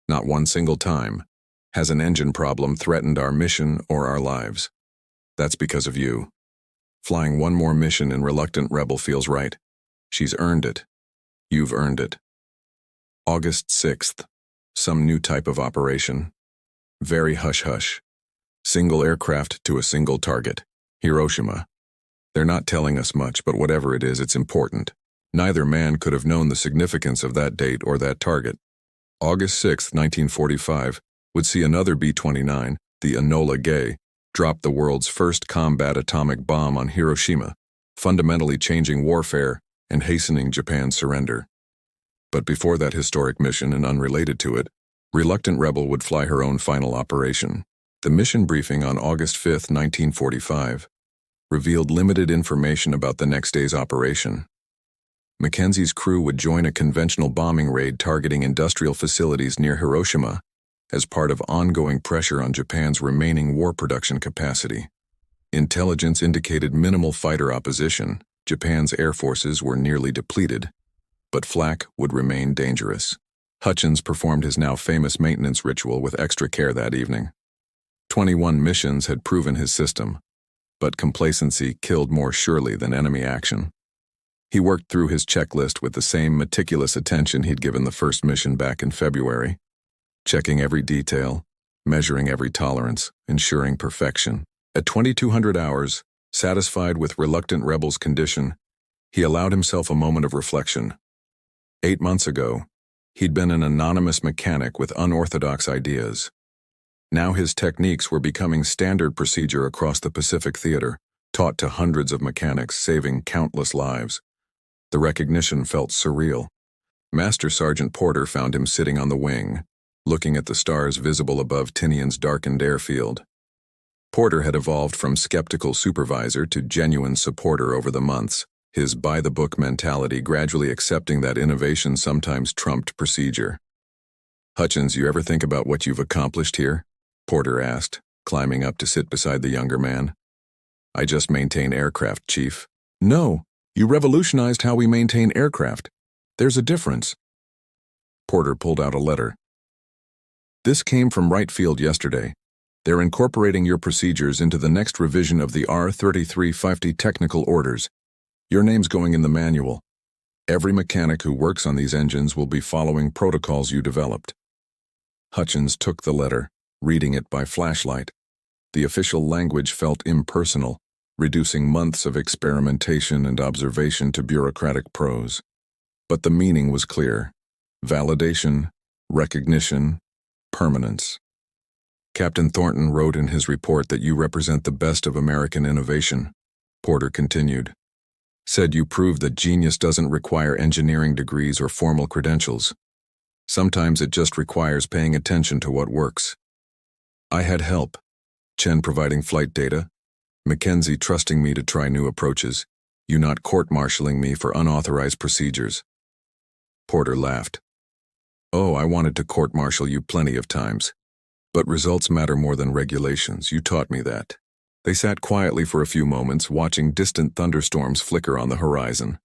not one single time, has an engine problem threatened our mission or our lives. That's because of you. Flying one more mission in Reluctant Rebel feels right. She's earned it. You've earned it." August 6th. Some new type of operation. Very hush-hush. Single aircraft to a single target. Hiroshima. They're not telling us much, but whatever it is, it's important. Neither man could have known the significance of that date or that target. August 6, 1945, would see another B-29, the Enola Gay, drop the world's first combat atomic bomb on Hiroshima, fundamentally changing warfare and hastening Japan's surrender. But before that historic mission and unrelated to it, Reluctant Rebel would fly her own final operation. The mission briefing on August 5, 1945, revealed limited information about the next day's operation. Mackenzie's crew would join a conventional bombing raid targeting industrial facilities near Hiroshima as part of ongoing pressure on Japan's remaining war production capacity. Intelligence indicated minimal fighter opposition. Japan's air forces were nearly depleted, but flak would remain dangerous. Hutchins performed his now famous maintenance ritual with extra care that evening. 21 missions had proven his system, but complacency killed more surely than enemy action. He worked through his checklist with the same meticulous attention he'd given the first mission back in February, checking every detail, measuring every tolerance, ensuring perfection. At 2200 hours, satisfied with Reluctant Rebel's condition, he allowed himself a moment of reflection. 8 months ago, he'd been an anonymous mechanic with unorthodox ideas. Now his techniques were becoming standard procedure across the Pacific Theater, taught to hundreds of mechanics, saving countless lives. The recognition felt surreal. Master Sergeant Porter found him sitting on the wing, looking at the stars visible above Tinian's darkened airfield. Porter had evolved from skeptical supervisor to genuine supporter over the months, his by-the-book mentality gradually accepting that innovation sometimes trumped procedure. "Hutchins, you ever think about what you've accomplished here?" Porter asked, climbing up to sit beside the younger man. "I just maintain aircraft, Chief." "No, you revolutionized how we maintain aircraft. There's a difference." Porter pulled out a letter. "This came from Wright Field yesterday. They're incorporating your procedures into the next revision of the R-3350 technical orders. Your name's going in the manual. Every mechanic who works on these engines will be following protocols you developed." Hutchins took the letter, reading it by flashlight. The official language felt impersonal, reducing months of experimentation and observation to bureaucratic prose. But the meaning was clear: validation, recognition, permanence. "Captain Thornton wrote in his report that you represent the best of American innovation," Porter continued. "Said you proved that genius doesn't require engineering degrees or formal credentials. Sometimes it just requires paying attention to what works. I had help. Chen providing flight data, Mackenzie trusting me to try new approaches, you not court-martialing me for unauthorized procedures." Porter laughed. "Oh, I wanted to court-martial you plenty of times. But results matter more than regulations. You taught me that." They sat quietly for a few moments, watching distant thunderstorms flicker on the horizon.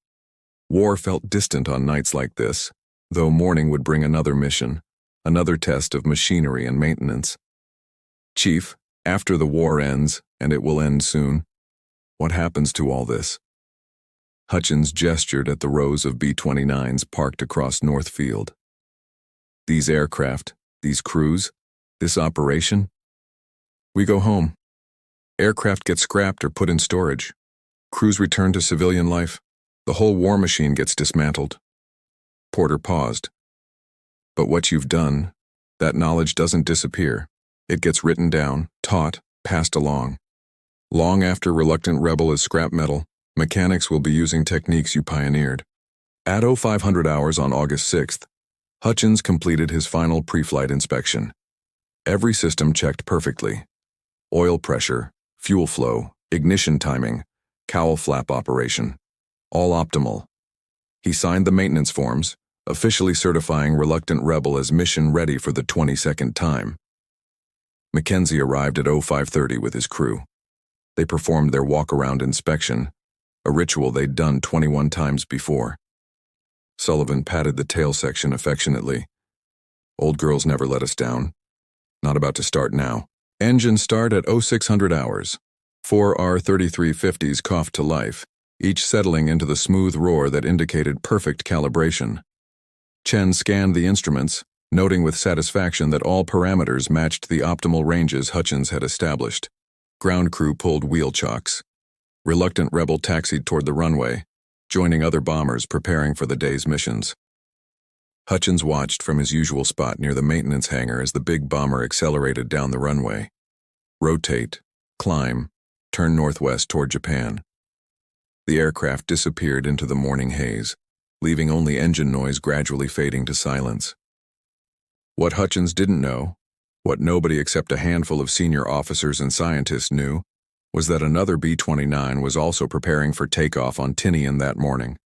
War felt distant on nights like this, though morning would bring another mission, another test of machinery and maintenance. "Chief, after the war ends, and it will end soon, what happens to all this?" Hutchins gestured at the rows of B-29s parked across North Field. "These aircraft, these crews, this operation? We go home. Aircraft get scrapped or put in storage. Crews return to civilian life. The whole war machine gets dismantled." Porter paused. "But what you've done, that knowledge doesn't disappear. It gets written down, taught, passed along. Long after Reluctant Rebel is scrap metal, mechanics will be using techniques you pioneered." At 0500 hours on August 6th, Hutchins completed his final pre-flight inspection. Every system checked perfectly. Oil pressure, fuel flow, ignition timing, cowl flap operation. All optimal. He signed the maintenance forms, officially certifying Reluctant Rebel as mission ready for the 22nd time. Mackenzie arrived at 0530 with his crew. They performed their walk-around inspection, a ritual they'd done 21 times before. Sullivan patted the tail section affectionately. "Old girls never let us down. Not about to start now." Engine start at 0600 hours. 4 R-3350s coughed to life, each settling into the smooth roar that indicated perfect calibration. Chen scanned the instruments, noting with satisfaction that all parameters matched the optimal ranges Hutchins had established. Ground crew pulled wheel chocks. Reluctant Rebel taxied toward the runway, joining other bombers preparing for the day's missions. Hutchins watched from his usual spot near the maintenance hangar as the big bomber accelerated down the runway. Rotate, climb, turn northwest toward Japan. The aircraft disappeared into the morning haze, leaving only engine noise gradually fading to silence. What Hutchins didn't know, what nobody except a handful of senior officers and scientists knew, was that another B-29 was also preparing for takeoff on Tinian that morning.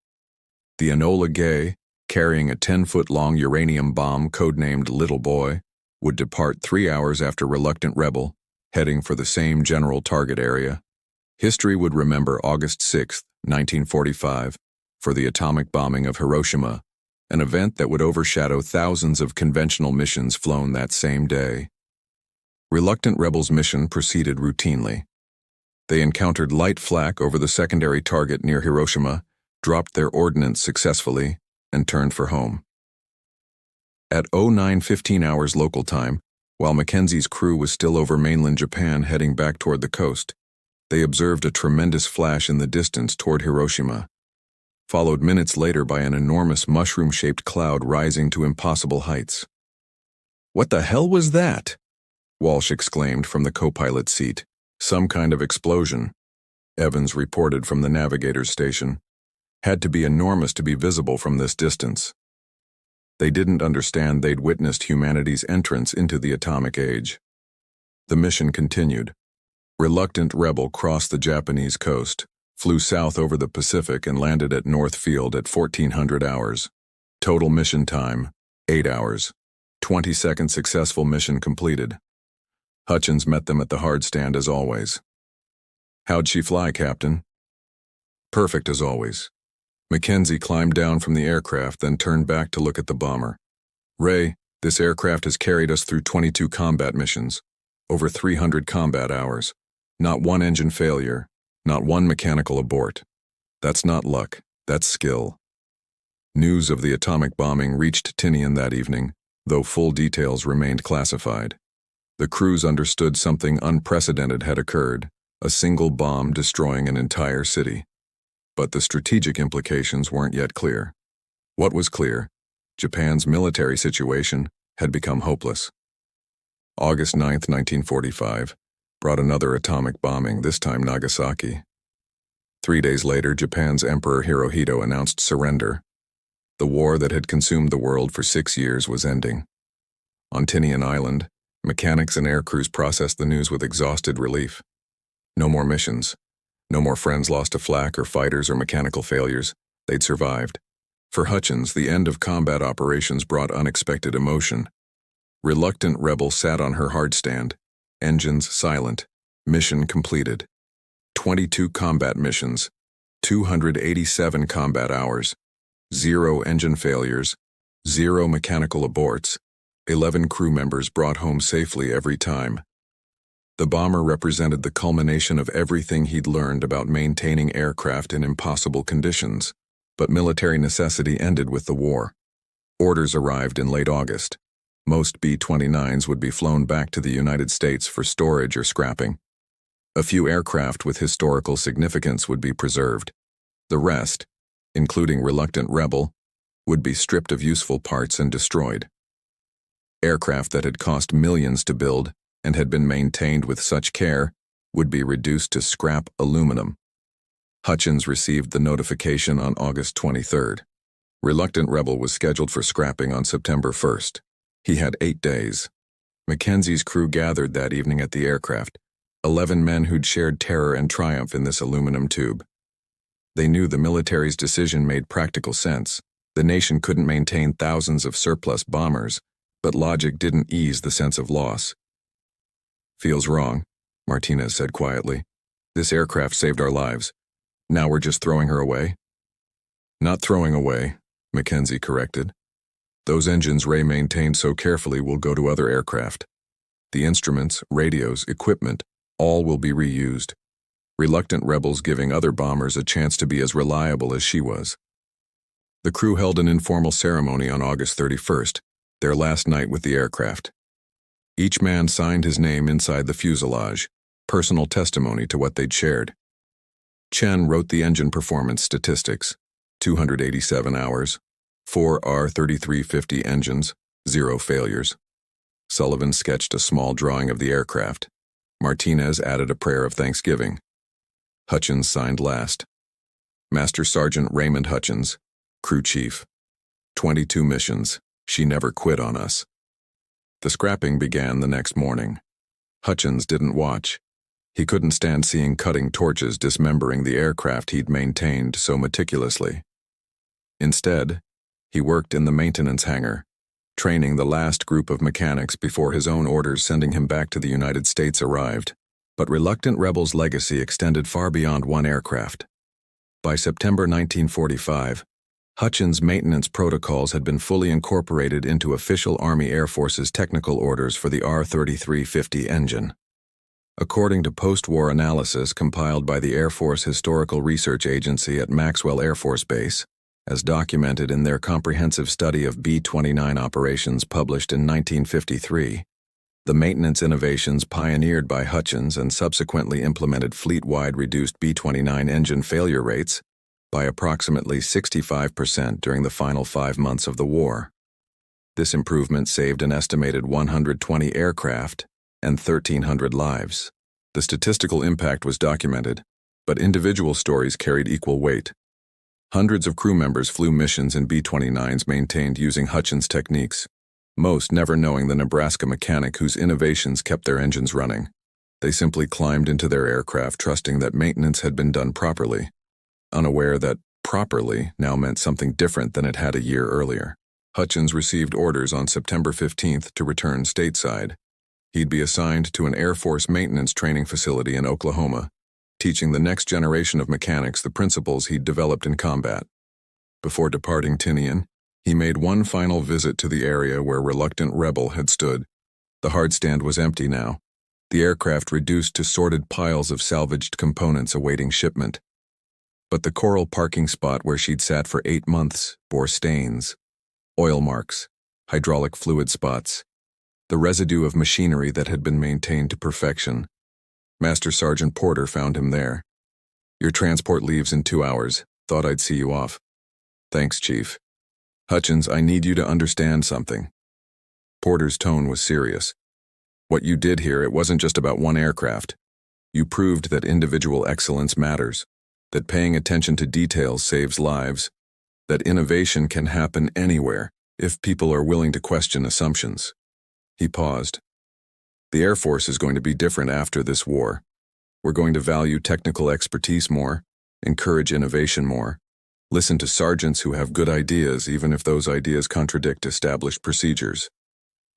The Enola Gay, carrying a 10-foot-long uranium bomb codenamed Little Boy, would depart 3 hours after Reluctant Rebel, heading for the same general target area. History would remember August 6, 1945, for the atomic bombing of Hiroshima, an event that would overshadow thousands of conventional missions flown that same day. Reluctant Rebel's mission proceeded routinely. They encountered light flak over the secondary target near Hiroshima, dropped their ordnance successfully, and turned for home. At 09:15 hours local time, while Mackenzie's crew was still over mainland Japan heading back toward the coast, they observed a tremendous flash in the distance toward Hiroshima, followed minutes later by an enormous mushroom-shaped cloud rising to impossible heights. "What the hell was that?" Walsh exclaimed from the co-pilot's seat. Some kind of explosion, Evans reported from the navigator's station. Had to be enormous to be visible from this distance. They didn't understand they'd witnessed humanity's entrance into the atomic age. The mission continued. Reluctant Rebel crossed the Japanese coast, flew south over the Pacific and landed at North Field at 1400 hours. Total mission time, 8 hours. 20-second successful mission completed. Hutchins met them at the hard stand as always. How'd she fly, Captain? Perfect as always. Mackenzie climbed down from the aircraft, then turned back to look at the bomber. Ray, this aircraft has carried us through 22 combat missions, over 300 combat hours. Not one engine failure, not one mechanical abort. That's not luck, that's skill. News of the atomic bombing reached Tinian that evening, though full details remained classified. The crews understood something unprecedented had occurred, a single bomb destroying an entire city. But the strategic implications weren't yet clear. What was clear? Japan's military situation had become hopeless. August 9, 1945, brought another atomic bombing, this time Nagasaki. 3 days later, Japan's Emperor Hirohito announced surrender. The war that had consumed the world for 6 years was ending. On Tinian Island, mechanics and air crews processed the news with exhausted relief. No more missions. No more friends lost to flak or fighters or mechanical failures. They'd survived. For Hutchins, the end of combat operations brought unexpected emotion. Reluctant Rebel sat on her hard stand, engines silent, mission completed. 22 combat missions, 287 combat hours, 0 engine failures, 0 mechanical aborts, 11 crew members brought home safely every time. The bomber represented the culmination of everything he'd learned about maintaining aircraft in impossible conditions, but military necessity ended with the war. Orders arrived in late August. Most B-29s would be flown back to the United States for storage or scrapping. A few aircraft with historical significance would be preserved. The rest, including Reluctant Rebel, would be stripped of useful parts and destroyed. Aircraft that had cost millions to build and had been maintained with such care would be reduced to scrap aluminum. Hutchins received the notification on August 23rd. Reluctant Rebel was scheduled for scrapping on September 1st. He had 8 days. Mackenzie's crew gathered that evening at the aircraft, 11 men who'd shared terror and triumph in this aluminum tube. They knew the military's decision made practical sense. The nation couldn't maintain thousands of surplus bombers, but logic didn't ease the sense of loss. Feels wrong, Martinez said quietly. This aircraft saved our lives. Now we're just throwing her away? Not throwing away, Mackenzie corrected. Those engines Ray maintained so carefully will go to other aircraft. The instruments, radios, equipment, all will be reused. Reluctant Rebels giving other bombers a chance to be as reliable as she was. The crew held an informal ceremony on August 31st, their last night with the aircraft. Each man signed his name inside the fuselage, personal testimony to what they'd shared. Chen wrote the engine performance statistics, 287 hours, 4 R-3350 engines, 0 failures. Sullivan sketched a small drawing of the aircraft. Martinez added a prayer of thanksgiving. Hutchins signed last. Master Sergeant Raymond Hutchins, Crew Chief. 22 missions. She never quit on us. The scrapping began the next morning. Hutchins didn't watch. He couldn't stand seeing cutting torches dismembering the aircraft he'd maintained so meticulously. Instead, he worked in the maintenance hangar, training the last group of mechanics before his own orders sending him back to the United States arrived. But Reluctant Rebel's legacy extended far beyond one aircraft. By September 1945, Hutchins' maintenance protocols had been fully incorporated into official Army Air Force's technical orders for the R-3350 engine. According to post-war analysis compiled by the Air Force Historical Research Agency at Maxwell Air Force Base, as documented in their comprehensive study of B-29 operations published in 1953, the maintenance innovations pioneered by Hutchins and subsequently implemented fleet-wide reduced B-29 engine failure rates by approximately 65% during the final 5 months of the war. This improvement saved an estimated 120 aircraft and 1,300 lives. The statistical impact was documented, but individual stories carried equal weight. Hundreds of crew members flew missions in B-29s maintained using Hutchins techniques, most never knowing the Nebraska mechanic whose innovations kept their engines running. They simply climbed into their aircraft trusting that maintenance had been done properly, unaware that properly now meant something different than it had a year earlier. Hutchins received orders on September 15th to return stateside. He'd be assigned to an Air Force maintenance training facility in Oklahoma, teaching the next generation of mechanics the principles he'd developed in combat. Before departing Tinian, he made one final visit to the area where reluctant Rebel had stood. The hardstand was empty now, the aircraft reduced to sorted piles of salvaged components awaiting shipment. But the coral parking spot where she'd sat for 8 months bore stains, oil marks, hydraulic fluid spots, the residue of machinery that had been maintained to perfection. Master Sergeant Porter found him there. "Your transport leaves in 2 hours. Thought I'd see you off." "Thanks, Chief." "Hutchins, I need you to understand something." Porter's tone was serious. "What you did here, it wasn't just about one aircraft. You proved that individual excellence matters, that paying attention to details saves lives, that innovation can happen anywhere if people are willing to question assumptions." He paused. "The Air Force is going to be different after this war. We're going to value technical expertise more, encourage innovation more, listen to sergeants who have good ideas even if those ideas contradict established procedures.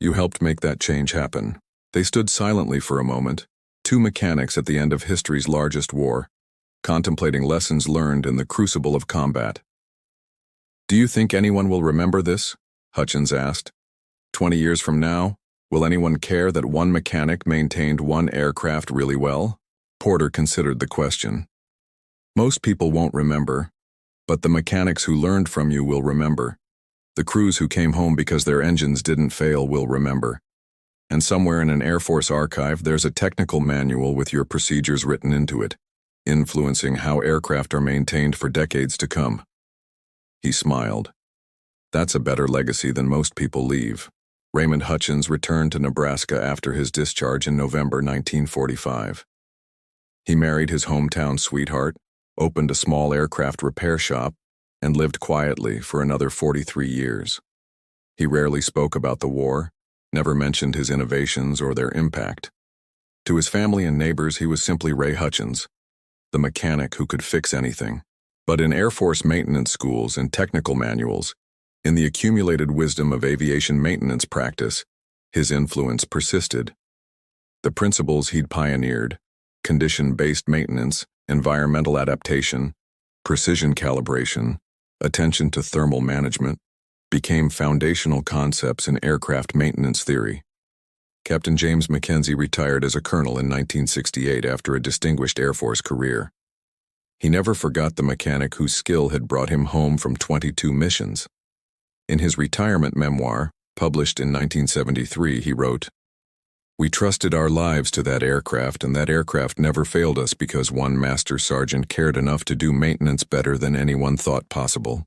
You helped make that change happen." They stood silently for a moment, two mechanics at the end of history's largest war, contemplating lessons learned in the crucible of combat. "Do you think anyone will remember this?" Hutchins asked. 20 years from now, will anyone care that one mechanic maintained one aircraft really well?" Porter considered the question. "Most people won't remember, but the mechanics who learned from you will remember. The crews who came home because their engines didn't fail will remember. And somewhere in an Air Force archive, there's a technical manual with your procedures written into it, influencing how aircraft are maintained for decades to come." He smiled. "That's a better legacy than most people leave." Raymond Hutchins returned to Nebraska after his discharge in November 1945. He married his hometown sweetheart, opened a small aircraft repair shop, and lived quietly for another 43 years. He rarely spoke about the war, never mentioned his innovations or their impact. To his family and neighbors, he was simply Ray Hutchins, the mechanic who could fix anything. But in Air Force maintenance schools and technical manuals, in the accumulated wisdom of aviation maintenance practice, his influence persisted. The principles he'd pioneered, condition-based maintenance, environmental adaptation, precision calibration, attention to thermal management, became foundational concepts in aircraft maintenance theory. Captain James Mackenzie retired as a colonel in 1968 after a distinguished Air Force career. He never forgot the mechanic whose skill had brought him home from 22 missions. In his retirement memoir, published in 1973, he wrote, "We trusted our lives to that aircraft, and that aircraft never failed us because one master sergeant cared enough to do maintenance better than anyone thought possible."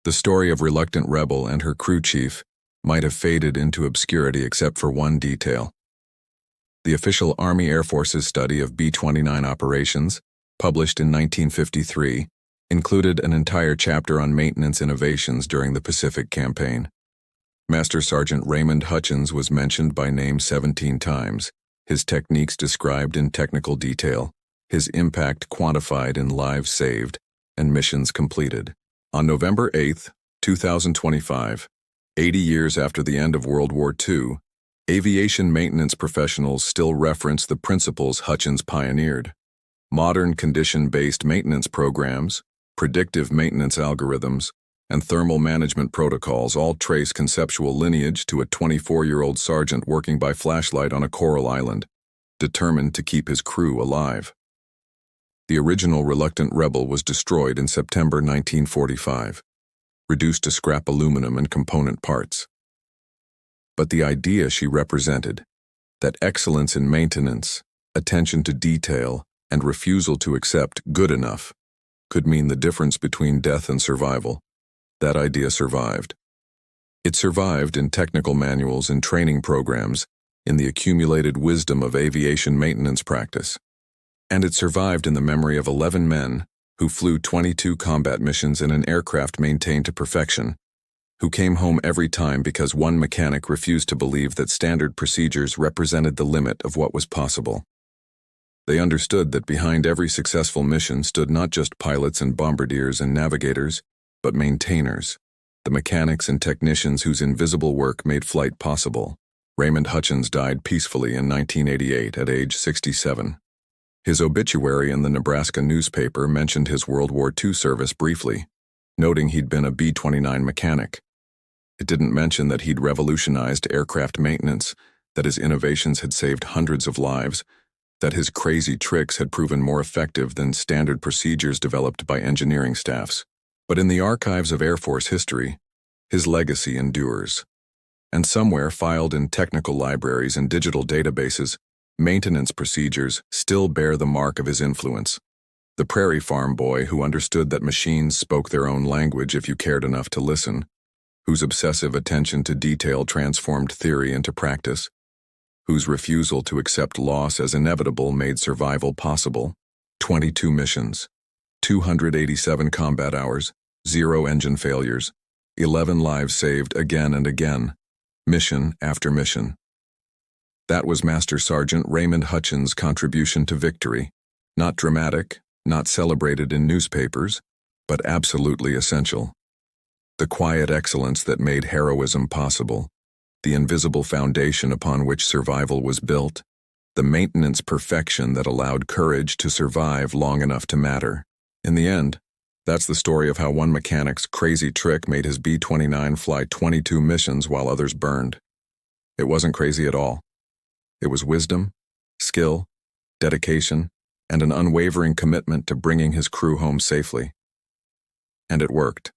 The story of reluctant Rebel and her crew chief might have faded into obscurity except for one detail. The official Army Air Force's study of B-29 operations, published in 1953, included an entire chapter on maintenance innovations during the Pacific Campaign. Master Sergeant Raymond Hutchins was mentioned by name 17 times, his techniques described in technical detail, his impact quantified in lives saved, and missions completed. On November 8, 2025, 80 years after the end of World War II, aviation maintenance professionals still reference the principles Hutchins pioneered. Modern condition-based maintenance programs, predictive maintenance algorithms, and thermal management protocols all trace conceptual lineage to a 24-year-old sergeant working by flashlight on a coral island, determined to keep his crew alive. The original reluctant Rebel was destroyed in September 1945, reduced to scrap aluminum and component parts. But the idea she represented, that excellence in maintenance, attention to detail, and refusal to accept good enough, could mean the difference between death and survival, that idea survived. It survived in technical manuals and training programs in the accumulated wisdom of aviation maintenance practice. And it survived in the memory of 11 men who flew 22 combat missions in an aircraft maintained to perfection, who came home every time because one mechanic refused to believe that standard procedures represented the limit of what was possible. They understood that behind every successful mission stood not just pilots and bombardiers and navigators, but maintainers, the mechanics and technicians whose invisible work made flight possible. Raymond Hutchins died peacefully in 1988 at age 67. His obituary in the Nebraska newspaper mentioned his World War II service briefly, noting he'd been a B-29 mechanic. It didn't mention that he'd revolutionized aircraft maintenance, that his innovations had saved hundreds of lives, that his crazy tricks had proven more effective than standard procedures developed by engineering staffs. But in the archives of Air Force history, his legacy endures. And somewhere filed in technical libraries and digital databases, maintenance procedures still bear the mark of his influence. The prairie farm boy who understood that machines spoke their own language if you cared enough to listen, whose obsessive attention to detail transformed theory into practice, whose refusal to accept loss as inevitable made survival possible. 22 missions, 287 combat hours, 0 engine failures, 11 lives saved again and again, mission after mission. That was Master Sergeant Raymond Hutchins' contribution to victory, not dramatic, not celebrated in newspapers, but absolutely essential. The quiet excellence that made heroism possible, the invisible foundation upon which survival was built, the maintenance perfection that allowed courage to survive long enough to matter. In the end, that's the story of how one mechanic's crazy trick made his B-29 fly 22 missions while others burned. It wasn't crazy at all. It was wisdom, skill, dedication, and an unwavering commitment to bringing his crew home safely. And it worked.